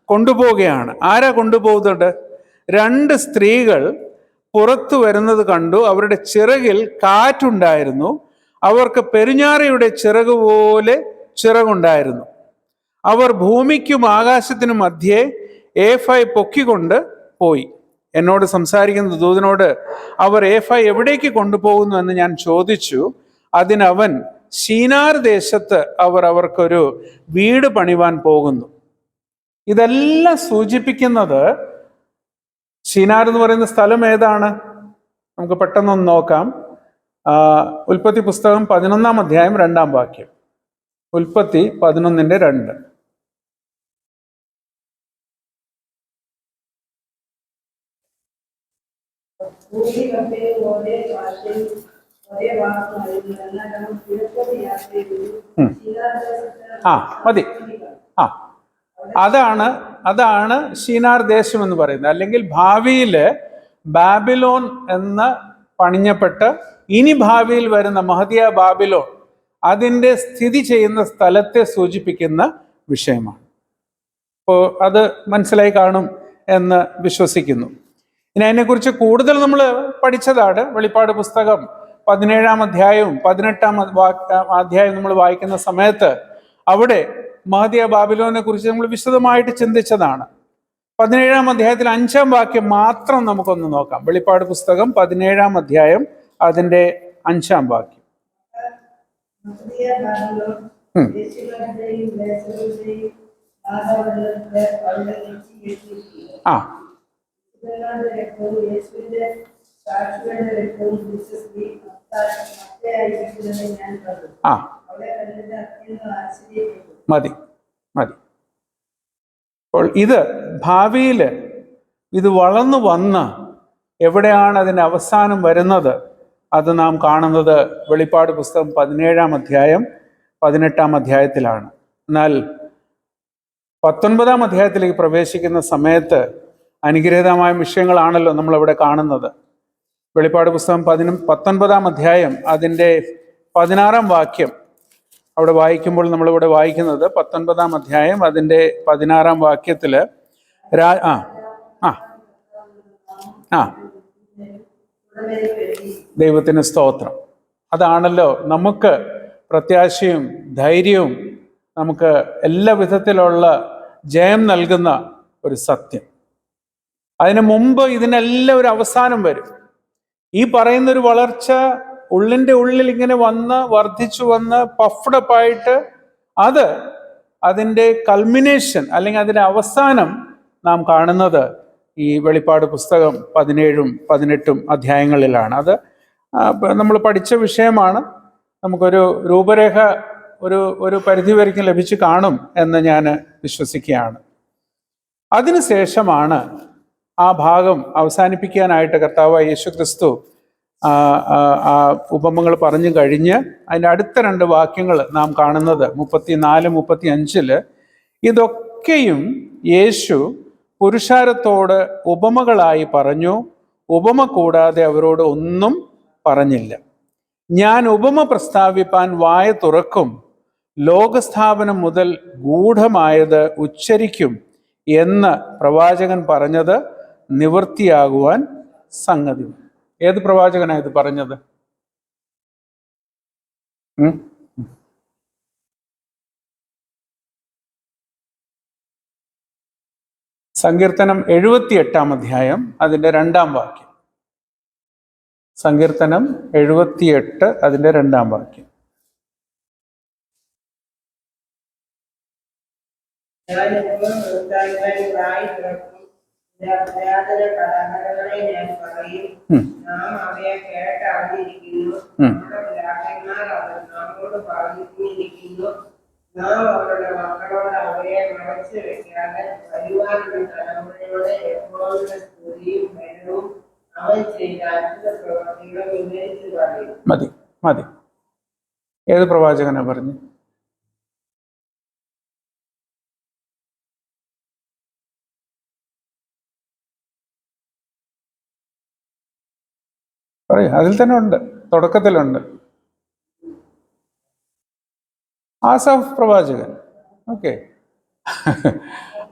കൊണ്ടുപോവുകയാണ്. ആരാ കൊണ്ടുപോകുന്നുണ്ട്? 2 സ്ത്രീകൾ പുറത്തു വരുന്നത് കണ്ടു. അവരുടെ ചിറകിൽ കാറ്റുണ്ടായിരുന്നു. അവർക്ക് പെരുഞ്ഞാറയുടെ ചിറക് പോലെ ചിറകുണ്ടായിരുന്നു. അവർ ഭൂമിക്കും ആകാശത്തിനും മധ്യേ ഏഫായി പൊക്കിക്കൊണ്ട് പോയി. എന്നോട് സംസാരിക്കുന്ന ദൂതനോട് അവർ ഏഫ എവിടേക്ക് കൊണ്ടുപോകുന്നു എന്ന് ഞാൻ ചോദിച്ചു. അതിനവൻ ശീനാർ ദേശത്ത് അവർക്കൊരു വീട് പണിവാൻ പോകുന്നു. ഇതെല്ലാം സൂചിപ്പിക്കുന്നത്, ശീനാർ എന്ന് പറയുന്ന സ്ഥലം ഏതാണ്? നമുക്ക് പെട്ടെന്നൊന്ന് നോക്കാം. ഉൽപ്പത്തി പുസ്തകം 11-ാം അധ്യായം 2-ാം വാക്യം. ഉൽപ്പത്തി 11:2. മതി. അതാണ് ശീനാർ ദേശം എന്ന് പറയുന്നത്. അല്ലെങ്കിൽ ഭാവിയിൽ ബാബിലോൺ എന്ന് പണിഞ്ഞപ്പെട്ട് ഇനി ഭാവിയിൽ വരുന്ന മഹദിയ ബാബിലോൺ, അതിൻ്റെ സ്ഥിതി ചെയ്യുന്ന സ്ഥലത്തെ സൂചിപ്പിക്കുന്ന വിഷയമാണ്. അപ്പോൾ അത് മനസ്സിലായി കാണും എന്ന് വിശ്വസിക്കുന്നു. ഇനി അതിനെക്കുറിച്ച് കൂടുതൽ നമ്മൾ പഠിച്ചതാണ്. വെളിപ്പാട് പുസ്തകം 17-ാം അധ്യായവും 18-ാം അധ്യായം നമ്മൾ വായിക്കുന്ന സമയത്ത് അവിടെ മഹദിയ ബാബിലോനെ കുറിച്ച് നമ്മൾ വിശദമായിട്ട് ചിന്തിച്ചതാണ്. 17-ാം അധ്യായത്തിൽ 5-ാം വാക്യം മാത്രം നമുക്കൊന്ന് നോക്കാം. വെളിപ്പാട് പുസ്തകം 17-ാം അധ്യായം അതിൻ്റെ 5-ാം വാക്യം. മതി. അപ്പോൾ ഇത് ഭാവിയിൽ ഇത് വളർന്നു വന്ന് എവിടെയാണ് അതിൻ്റെ അവസാനം വരുന്നത്, അത് നാം കാണുന്നത് വെളിപ്പാട് പുസ്തകം 17-ാം അധ്യായം 18-ാം അധ്യായത്തിലാണ്. എന്നാൽ 19-ാം അധ്യായത്തിലേക്ക് പ്രവേശിക്കുന്ന സമയത്ത് അനുഗ്രഹീതമായ വിഷയങ്ങളാണല്ലോ നമ്മളവിടെ കാണുന്നത്. വെളിപ്പാട് പുസ്തകം 19-ാം അധ്യായം അതിൻ്റെ 16-ാം വാക്യം അവിടെ വായിക്കുമ്പോൾ നമ്മളിവിടെ വായിക്കുന്നത് 19-ാം അധ്യായം അതിൻ്റെ 16-ാം വാക്യത്തിൽ ദൈവത്തിന് സ്തോത്രം. അതാണല്ലോ നമുക്ക് പ്രത്യാശയും ധൈര്യവും നമുക്ക് എല്ലാ വിധത്തിലുള്ള ജയം നൽകുന്ന ഒരു സത്യം. അതിനു മുമ്പ് ഇതിനെല്ലാം ഒരു അവസാനം വരും. ഈ പറയുന്നൊരു വളർച്ച ഉള്ളിൻ്റെ ഉള്ളിൽ ഇങ്ങനെ വന്ന് വർദ്ധിച്ചു വന്ന് പഫ്ഡപ്പായിട്ട് അതിൻ്റെ കൾമിനേഷൻ അല്ലെങ്കിൽ അതിൻ്റെ അവസാനം നാം കാണുന്നത് ഈ വെളിപ്പാട് പുസ്തകം 17-ഉം 18-ഉം അധ്യായങ്ങളിലാണ്. അത് നമ്മൾ പഠിച്ച വിഷയമാണ്. നമുക്കൊരു രൂപരേഖ ഒരു പരിധി വരയ്ക്കും ലഭിച്ചു കാണും എന്ന് ഞാൻ വിശ്വസിക്കുകയാണ്. അതിനുശേഷമാണ് ആ ഭാഗം അവസാനിപ്പിക്കാനായിട്ട് കർത്താവായ യേശു ക്രിസ്തു ആ ഉപമകൾ പറഞ്ഞു കഴിഞ്ഞ് അതിൻ്റെ അടുത്ത 2 വാക്യങ്ങൾ നാം കാണുന്നത് 34-35. ഇതൊക്കെയും യേശു പുരുഷാരത്തോട് ഉപമകളായി പറഞ്ഞു, ഉപമ കൂടാതെ അവരോട് ഒന്നും പറഞ്ഞില്ല. ഞാൻ ഉപമ പ്രസ്താവിപ്പാൻ വായ തുറക്കും, ലോകസ്ഥാപനം മുതൽ ഗൂഢമായത് ഉച്ചരിക്കും എന്ന് പ്രവാചകൻ പറഞ്ഞത് നിവൃത്തിയാകുവാൻ സംഗതി. ഏത് പ്രവാചകനാണ് ഇത് പറഞ്ഞത്? സങ്കീർത്തനം 78-ാം അധ്യായം അതിൻ്റെ 2-ാം വാക്യം. സങ്കീർത്തനം 78 അതിൻ്റെ 2-ാം വാക്യം. മതി. ഏത് പ്രവാചകനാ പറഞ്ഞു? പറയൂ. അതിൽ തന്നെ ഉണ്ട്, തുടക്കത്തിലുണ്ട്. ആസാഫ് പ്രവാചകൻ. ഓക്കെ,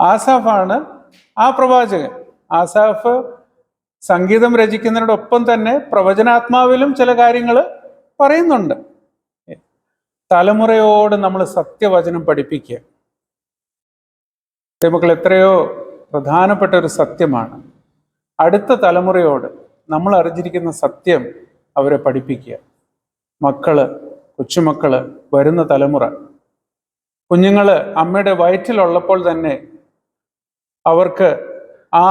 ആസാഫാണ് ആ പ്രവാചകൻ. ആസാഫ് സംഗീതം രചിക്കുന്നതിനോടൊപ്പം തന്നെ പ്രവചനാത്മാവിലും ചില കാര്യങ്ങൾ പറയുന്നുണ്ട്. തലമുറയോട് നമ്മൾ സത്യവചനം പഠിപ്പിക്കുക. മക്കൾ എത്രയോ പ്രധാനപ്പെട്ട ഒരു സത്യമാണ്. അടുത്ത തലമുറയോട് നമ്മൾ അറിഞ്ഞിരിക്കുന്ന സത്യം അവരെ പഠിപ്പിക്കുക. മക്കള് കൊച്ചുമക്കള്, വരുന്ന തലമുറ, കുഞ്ഞുങ്ങള് അമ്മയുടെ വയറ്റിലുള്ളപ്പോൾ തന്നെ അവർക്ക് ആ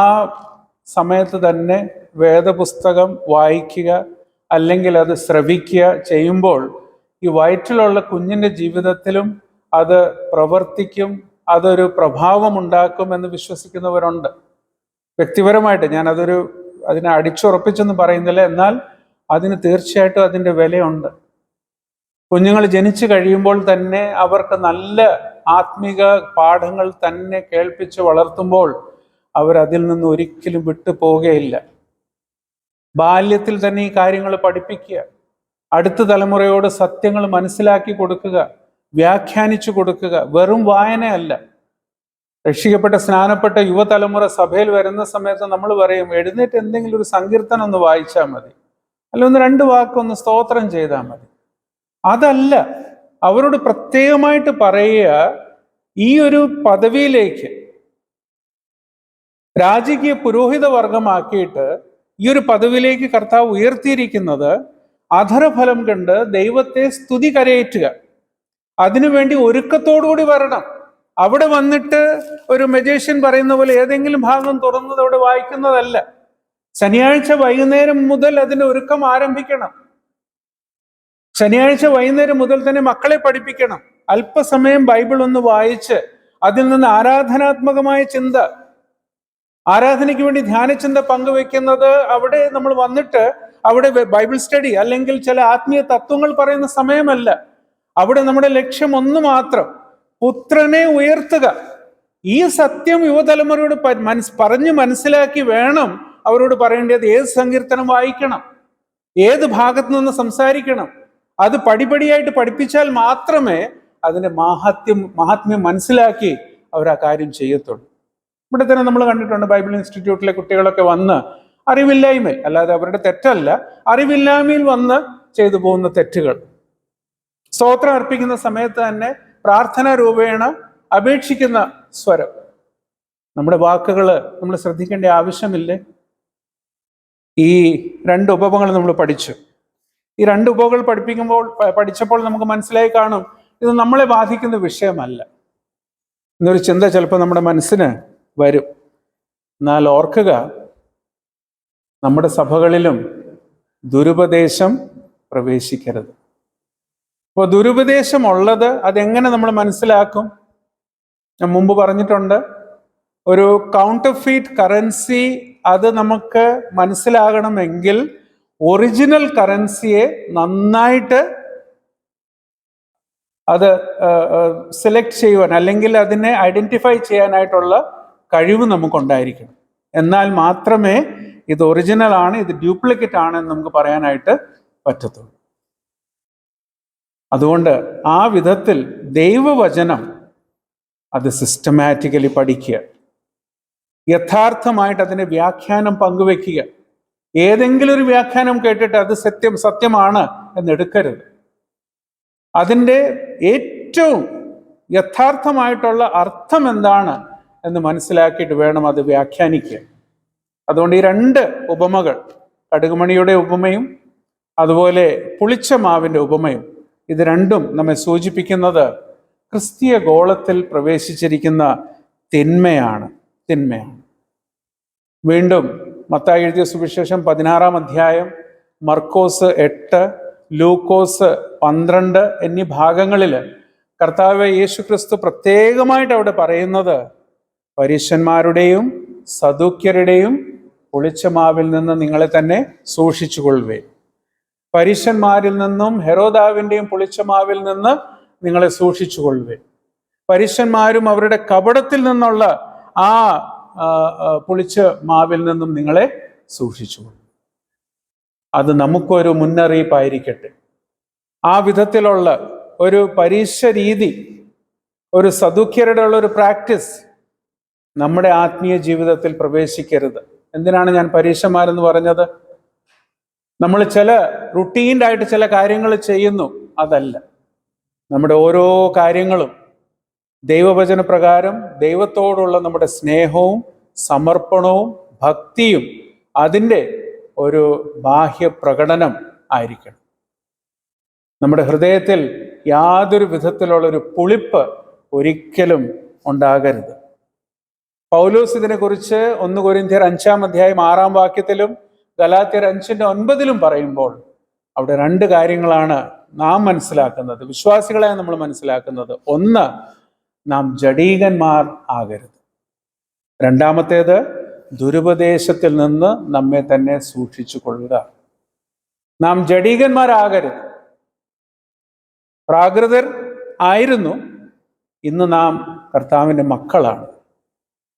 സമയത്ത് തന്നെ വേദപുസ്തകം വായിക്കുക അല്ലെങ്കിൽ അത് ശ്രവിക്കുക ചെയ്യുമ്പോൾ ഈ വയറ്റിലുള്ള കുഞ്ഞിൻ്റെ ജീവിതത്തിലും അത് പ്രവർത്തിക്കും, അതൊരു പ്രഭാവമുണ്ടാക്കുമെന്ന് വിശ്വസിക്കുന്നവരുണ്ട്. വ്യക്തിപരമായിട്ട് ഞാൻ അതിനെ അടിച്ചുറപ്പിച്ചൊന്നും പറയുന്നില്ല, എന്നാൽ അതിന് തീർച്ചയായിട്ടും അതിൻ്റെ വിലയുണ്ട്. കുഞ്ഞുങ്ങൾ ജനിച്ചു കഴിയുമ്പോൾ തന്നെ അവർക്ക് നല്ല ആത്മീക പാഠങ്ങൾ തന്നെ കേൾപ്പിച്ച് വളർത്തുമ്പോൾ അവരതിൽ നിന്ന് ഒരിക്കലും വിട്ടു പോവുകയില്ല. ബാല്യത്തിൽ തന്നെ ഈ കാര്യങ്ങൾ പഠിപ്പിക്കുക, അടുത്ത തലമുറയോട് സത്യങ്ങൾ മനസ്സിലാക്കി കൊടുക്കുക, വ്യാഖ്യാനിച്ചു കൊടുക്കുക. വെറും വായനയല്ല. രക്ഷിക്കപ്പെട്ട സ്നാനപ്പെട്ട യുവതലമുറ സഭയിൽ വരുന്ന സമയത്ത് നമ്മൾ പറയും, എഴുന്നേറ്റ് എന്തെങ്കിലും ഒരു സങ്കീർത്തനം ഒന്ന് വായിച്ചാൽ മതി, അല്ല ഒന്ന് 2 വാക്കൊന്ന് സ്തോത്രം ചെയ്താൽ മതി. അതല്ല, അവരോട് പ്രത്യേകമായിട്ട് പറയുക, ഈ ഒരു പദവിയിലേക്ക് രാജകീയ പുരോഹിത വർഗമാക്കിയിട്ട് ഈ ഒരു പദവിയിലേക്ക് കർത്താവ് ഉയർത്തിയിരിക്കുന്നത് അധരഫലം കണ്ട് ദൈവത്തെ സ്തുതി കരയേറ്റുക, അതിനുവേണ്ടി ഒരുക്കത്തോടുകൂടി വരണം. അവിടെ വന്നിട്ട് ഒരു മജീഷ്യൻ പറയുന്ന പോലെ ഏതെങ്കിലും ഭാഗം തുറന്നത് അവിടെ വായിക്കുന്നതല്ല. ശനിയാഴ്ച വൈകുന്നേരം മുതൽ അതിന്റെ ഒരുക്കം ആരംഭിക്കണം. ശനിയാഴ്ച വൈകുന്നേരം മുതൽ തന്നെ മക്കളെ പഠിപ്പിക്കണം. അല്പസമയം ബൈബിൾ ഒന്ന് വായിച്ച് അതിൽ നിന്ന് ആരാധനാത്മകമായ ചിന്ത, ആരാധനയ്ക്ക് വേണ്ടി ധ്യാനചിന്ത പങ്കുവെക്കുന്നത് അവിടെ നമ്മൾ വന്നിട്ട് അവിടെ ബൈബിൾ സ്റ്റഡി അല്ലെങ്കിൽ ചില ആത്മീയ തത്വങ്ങൾ പറയുന്ന സമയമല്ല. അവിടെ നമ്മുടെ ലക്ഷ്യം ഒന്ന് മാത്രം, പുത്രനെ ഉയർത്തുക. ഈ സത്യം യുവതലമുറയോട് പറഞ്ഞ് മനസ്സിലാക്കി വേണം അവരോട് പറയേണ്ടത്. ഏത് സങ്കീർത്തനം വായിക്കണം, ഏത് ഭാഗത്ത് നിന്ന് സംസാരിക്കണം, അത് പടിപടിയായിട്ട് പഠിപ്പിച്ചാൽ മാത്രമേ അതിൻ്റെ മഹാത്മ്യം മനസ്സിലാക്കി അവർ ആ കാര്യം ചെയ്യത്തുള്ളൂ. ഇവിടെ തന്നെ നമ്മൾ കണ്ടിട്ടുണ്ട്, ബൈബിൾ ഇൻസ്റ്റിറ്റ്യൂട്ടിലെ കുട്ടികളൊക്കെ വന്ന് അറിവില്ലായ്മയിൽ, അല്ലാതെ അവരുടെ തെറ്റല്ല, അറിവില്ലായ്മയിൽ വന്ന് ചെയ്തു പോകുന്ന തെറ്റുകൾ. സ്തോത്രം അർപ്പിക്കുന്ന സമയത്ത് തന്നെ പ്രാർത്ഥന രൂപേണ അപേക്ഷിക്കുന്ന സ്വരം, നമ്മുടെ വാക്കുകൾ നമ്മൾ ശ്രദ്ധിക്കേണ്ട ആവശ്യമില്ലേ? ഈ 2 ഉപമകൾ നമ്മൾ പഠിച്ചു. ഈ 2 ഉപമകൾ പഠിച്ചപ്പോൾ നമുക്ക് മനസ്സിലായി കാണും, ഇത് നമ്മളെ ബാധിക്കുന്ന വിഷയമല്ല എന്നൊരു ചിന്ത ചിലപ്പോൾ നമ്മുടെ മനസ്സിന് വരും. എന്നാൽ ഓർക്കുക, നമ്മുടെ സഭകളിലും ദുരുപദേശം പ്രവേശിക്കരുത്. അപ്പോൾ ദുരുപദേശം ഉള്ളത് അതെങ്ങനെ നമ്മൾ മനസ്സിലാക്കും? ഞാൻ മുമ്പ് പറഞ്ഞിട്ടുണ്ട്, ഒരു കൗണ്ടർഫീറ്റ് കറൻസി അത് നമുക്ക് മനസ്സിലാകണമെങ്കിൽ ഒറിജിനൽ കറൻസിയെ നന്നായിട്ട് അത് സെലക്ട് ചെയ്യുവാൻ അല്ലെങ്കിൽ അതിനെ ഐഡന്റിഫൈ ചെയ്യാനായിട്ടുള്ള കഴിവ് നമുക്കുണ്ടായിരിക്കണം. എന്നാൽ മാത്രമേ ഇത് ഒറിജിനൽ ആണ്, ഇത് ഡ്യൂപ്ലിക്കേറ്റ് ആണ് എന്ന് നമുക്ക് പറയാനായിട്ട് പറ്റത്തുള്ളൂ. അതുകൊണ്ട് ആ വിധത്തിൽ ദൈവവചനം അത് സിസ്റ്റമാറ്റിക്കലി പഠിക്കുക, യഥാർത്ഥമായിട്ട് അതിൻ്റെ വ്യാഖ്യാനം പങ്കുവെക്കുക. ഏതെങ്കിലും ഒരു വ്യാഖ്യാനം കേട്ടിട്ട് അത് സത്യമാണ് എന്നെടുക്കരുത്. അതിൻ്റെ ഏറ്റവും യഥാർത്ഥമായിട്ടുള്ള അർത്ഥം എന്താണ് എന്ന് മനസ്സിലാക്കിയിട്ട് വേണം അത് വ്യാഖ്യാനിക്കുക. അതുകൊണ്ട് ഈ 2 ഉപമകൾ, കടുകുമണിയുടെ ഉപമയും അതുപോലെ പുളിച്ച മാവിൻ്റെ ഉപമയും, ഇത് രണ്ടും നമ്മെ സൂചിപ്പിക്കുന്നത് ക്രിസ്തീയ ഗോളത്തിൽ പ്രവേശിച്ചിരിക്കുന്ന തിന്മയാണ്. വീണ്ടും മത്തായി എഴുതിയ സുവിശേഷം 16-ാം അധ്യായം, മർക്കോസ് 8, ലൂക്കോസ് 12 എന്നീ ഭാഗങ്ങളിൽ കർത്താവ് യേശുക്രിസ്തു പ്രത്യേകമായിട്ട് അവിടെ പറയുന്നത് പരീശന്മാരുടെയും സദൂക്യരുടെയും പുളിച്ച മാവിൽ നിന്ന് നിങ്ങളെ തന്നെ സൂക്ഷിച്ചുകൊള്ളുവേ. പരീശന്മാരിൽ നിന്നും ഹെരോദാവിൻ്റെയും പുളിച്ച മാവിൽ നിന്ന് നിങ്ങളെ സൂക്ഷിച്ചുകൊള്ളുവേ. പരീശന്മാരും അവരുടെ കപടത്തിൽ നിന്നുള്ള ആ പുളിച്ച മാവിൽ നിന്നും നിങ്ങളെ സൂക്ഷിച്ചുകൊള്ളും. അത് നമുക്കൊരു മുന്നറിയിപ്പായിരിക്കട്ടെ. ആ വിധത്തിലുള്ള ഒരു പരീക്ഷ രീതി, ഒരു സദൂക്യരുടെ ഉള്ള ഒരു പ്രാക്ടീസ് നമ്മുടെ ആത്മീയ ജീവിതത്തിൽ പ്രവേശിക്കരുത്. എന്തിനാണ് ഞാൻ പരീക്ഷമാരെന്ന് പറഞ്ഞത്? നമ്മൾ ചില റുട്ടീൻഡായിട്ട് ചില കാര്യങ്ങൾ ചെയ്യുന്നു, അതല്ല. നമ്മുടെ ഓരോ കാര്യങ്ങളും ദൈവവചന പ്രകാരം ദൈവത്തോടുള്ള നമ്മുടെ സ്നേഹവും സമർപ്പണവും ഭക്തിയും അതിൻ്റെ ഒരു ബാഹ്യ പ്രകടനം ആയിരിക്കണം. നമ്മുടെ ഹൃദയത്തിൽ യാതൊരു വിധത്തിലുള്ളൊരു പുളിപ്പ് ഒരിക്കലും ഉണ്ടാകരുത്. പൗലോസ് ഇതിനെക്കുറിച്ച് 1 കൊരിന്ത്യർ 5-ാം അധ്യായം 6-ാം വാക്യത്തിലും ഗലാത്യർ 5:9 പറയുമ്പോൾ അവിടെ 2 കാര്യങ്ങളാണ് നാം മനസ്സിലാക്കുന്നത്, വിശ്വാസികളെ നമ്മൾ മനസ്സിലാക്കുന്നത്. ഒന്ന്, നാം ജഡീകന്മാർ ആകരുത്. രണ്ടാമത്തേത്, ദുരുപദേശത്തിൽ നിന്ന് നമ്മെ തന്നെ സൂക്ഷിച്ചു കൊള്ളുക. നാം ജഡീകന്മാരാകരുത്. പ്രാകൃതർ ആയിരുന്നു, ഇന്ന് നാം കർത്താവിൻ്റെ മക്കളാണ്.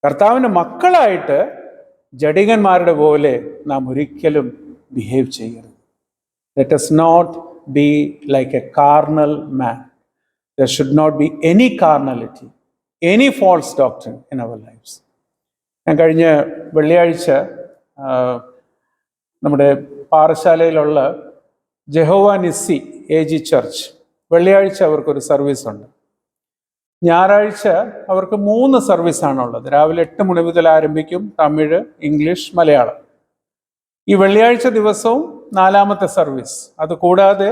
കർത്താവിൻ്റെ മക്കളായിട്ട് ജഡികന്മാരുടെ പോലെ നാം ഒരിക്കലും ബിഹേവ് ചെയ്യരുത്. Let us not be like a carnal man. There should not be any carnality, any false doctrine in our lives. ഞാൻ കഴിഞ്ഞ വെള്ളിയാഴ്ച നമ്മുടെ പാറശാലയിലുള്ള ജെഹോവ നിസ്സി AG ചർച്ച് വെള്ളിയാഴ്ച അവർക്കൊരു സർവീസ് ഉണ്ട്. ഞായറാഴ്ച അവർക്ക് 3 സർവീസാണുള്ളത്. രാവിലെ 8 മണി മുതൽ ആരംഭിക്കും, തമിഴ്, ഇംഗ്ലീഷ്, മലയാളം. ഈ വെള്ളിയാഴ്ച ദിവസവും 4ാമത്തെ സർവീസ്. അതുകൂടാതെ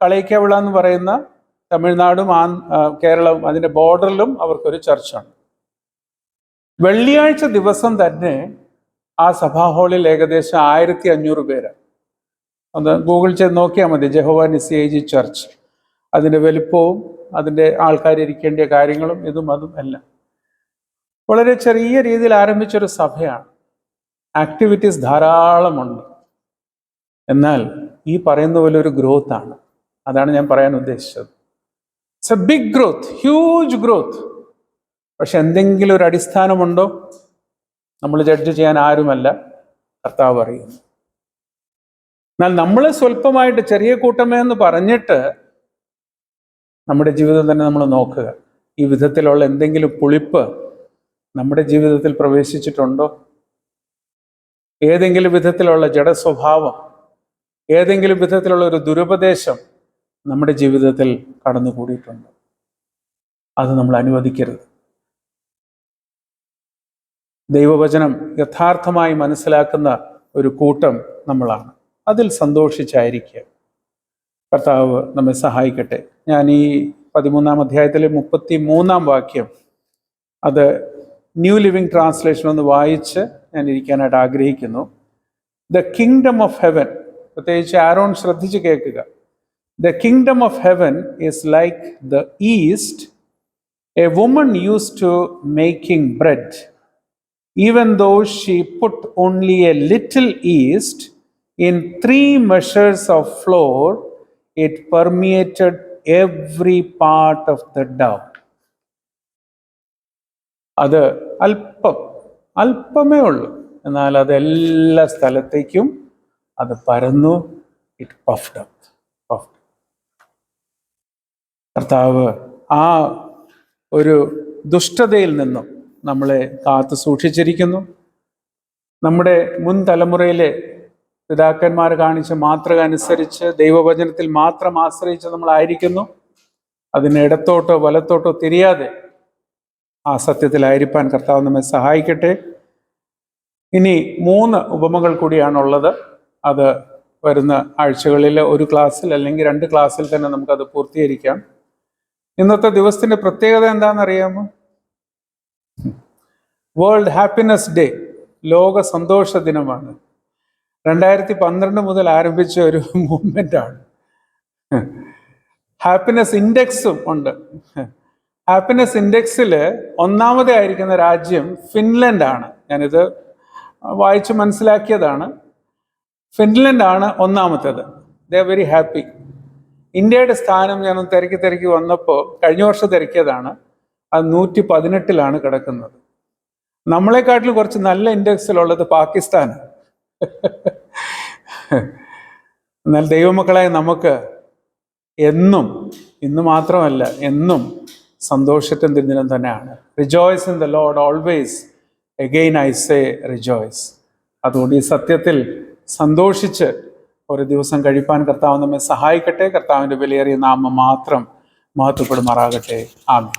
കളയിക്കവിള എന്ന് പറയുന്ന തമിഴ്നാടും കേരളവും അതിൻ്റെ ബോർഡറിലും അവർക്കൊരു ചർച്ചാണ്. വെള്ളിയാഴ്ച ദിവസം തന്നെ ആ സഭാ ഹാളിൽ ഏകദേശം 1500 പേര്. ഒന്ന് ഗൂഗിൾ ചെയ്ത് നോക്കിയാൽ മതി, ജെഹോവ നിസ്സി AG ചർച്ച്. അതിൻ്റെ വലിപ്പവും അതിൻ്റെ ആൾക്കാരിരിക്കേണ്ട കാര്യങ്ങളും ഇതും അതും എല്ലാം. വളരെ ചെറിയ രീതിയിൽ ആരംഭിച്ചൊരു സഭയാണ്. ആക്ടിവിറ്റീസ് ധാരാളമുണ്ട്. എന്നാൽ ഈ പറയുന്ന പോലെ ഒരു ഗ്രോത്ത് ആണ്. അതാണ് ഞാൻ പറയാൻ ഉദ്ദേശിച്ചത്. It's a big growth, huge growth. പക്ഷെ എന്തെങ്കിലും ഒരു അടിസ്ഥാനമുണ്ടോ? നമ്മൾ ജഡ്ജ് ചെയ്യാൻ ആരുമല്ല, കർത്താവ് അറിയുന്നു. എന്നാൽ നമ്മൾ സ്വല്പമായിട്ട് ചെറിയ കൂട്ടമേ എന്ന് പറഞ്ഞിട്ട് നമ്മുടെ ജീവിതം തന്നെ നമ്മൾ നോക്കുക. ഈ വിധത്തിലുള്ള എന്തെങ്കിലും പുളിപ്പ് നമ്മുടെ ജീവിതത്തിൽ പ്രവേശിച്ചിട്ടുണ്ടോ? ഏതെങ്കിലും വിധത്തിലുള്ള ജഡസ്വഭാവം, ഏതെങ്കിലും വിധത്തിലുള്ള ഒരു ദുരുപദേശം നമ്മുടെ ജീവിതത്തിൽ കടന്നുകൂടിയിട്ടുണ്ടോ? അത് നമ്മൾ അനുവദിക്കരുത്. ദൈവവചനം യഥാർത്ഥമായി മനസ്സിലാക്കുന്ന ഒരു കൂട്ടം നമ്മളാണ്. അതിൽ സന്തോഷിച്ചായിരിക്കുക. കർത്താവ് നമ്മെ സഹായിക്കട്ടെ. ഞാൻ ഈ 13-ാം അധ്യായത്തിലെ 33-ാം വാക്യം, അത് ന്യൂ ലിവിങ് ട്രാൻസ്ലേഷൻ ഒന്ന് വായിച്ച് ഞാൻ ഇരിക്കാനായിട്ട് ആഗ്രഹിക്കുന്നു. ദ കിങ്ഡം ഓഫ് ഹെവൻ, പ്രത്യേകിച്ച് ആരോൺ ശ്രദ്ധിച്ച് കേൾക്കുക. The kingdom of heaven is like the yeast, a woman use to making bread. Even though she put only a little yeast in 3 measures of flour, it permeated every part of the dough. അത് അല്പമേ ഉള്ളൂ, എന്നാൽ അത് എല്ലാ സ്ഥലത്തേക്കും അത് പരന്നു. It puffed up. കർത്താവ് ആ ഒരു ദുഷ്ടതയിൽ നിന്നും നമ്മളെ കാത്തു സൂക്ഷിച്ചിരിക്കുന്നു. നമ്മുടെ മുൻ തലമുറയിലെ പിതാക്കന്മാർ കാണിച്ച മാതൃക അനുസരിച്ച് ദൈവവചനത്തിൽ മാത്രം ആശ്രയിച്ച് നമ്മളായിരിക്കുന്നു. അതിന് ഇടത്തോട്ടോ വലത്തോട്ടോ തിരിയാതെ ആ സത്യത്തിലായിരിക്കാൻ കർത്താവ് നമ്മെ സഹായിക്കട്ടെ. ഇനി 3 ഉപമകൾ കൂടിയാണുള്ളത്. അത് വരുന്ന ആഴ്ചകളിൽ ഒരു ക്ലാസ്സിൽ അല്ലെങ്കിൽ 2 ക്ലാസ്സിൽ തന്നെ നമുക്കത് പൂർത്തീകരിക്കാം. ഇന്നത്തെ ദിവസത്തിൻ്റെ പ്രത്യേകത എന്താണെന്നറിയാമോ? വേൾഡ് ഹാപ്പിനെസ് ഡേ, ലോക സന്തോഷ ദിനമാണ്. 2012 മുതൽ ആരംഭിച്ച ഒരു മൂവ്മെൻ്റാണ്. ഹാപ്പിനെസ് ഇൻഡെക്സും ഉണ്ട്. ഹാപ്പിനെസ് ഇൻഡെക്സിൽ 1ാമത് ആയിരിക്കുന്ന രാജ്യം ഫിൻലൻഡാണ്. ഞാനിത് വായിച്ച് മനസ്സിലാക്കിയതാണ്. ഫിൻലൻഡാണ് 1ാമത്തേത്. They are very happy. ഇന്ത്യയുടെ സ്ഥാനം ഞാൻ തിരക്കി വന്നപ്പോൾ, കഴിഞ്ഞ വർഷം തിരക്കിയതാണ്, അത് 118-ലാണ് കിടക്കുന്നത്. നമ്മളെക്കാട്ടിലും കുറച്ച് നല്ല ഇൻഡെക്സിലുള്ളത് പാകിസ്ഥാൻ. എന്നാൽ ദൈവമക്കളായ നമുക്ക് എന്നും, ഇന്ന് മാത്രമല്ല എന്നും സന്തോഷത്തിൻ്റെ ദിനം തന്നെയാണ്. Rejoice in the Lord always, again I say rejoice. അതുകൊണ്ട് ഈ സത്യത്തിൽ സന്തോഷിച്ച് ഒരു ദിവസം കഴിപ്പാൻ കർത്താവ് നമ്മെ സഹായിക്കട്ടെ. കർത്താവിൻ്റെ വിലയേറിയ നാമം മാത്രം മഹത്വപ്പെടുമാറാകട്ടെ. ആമേൻ.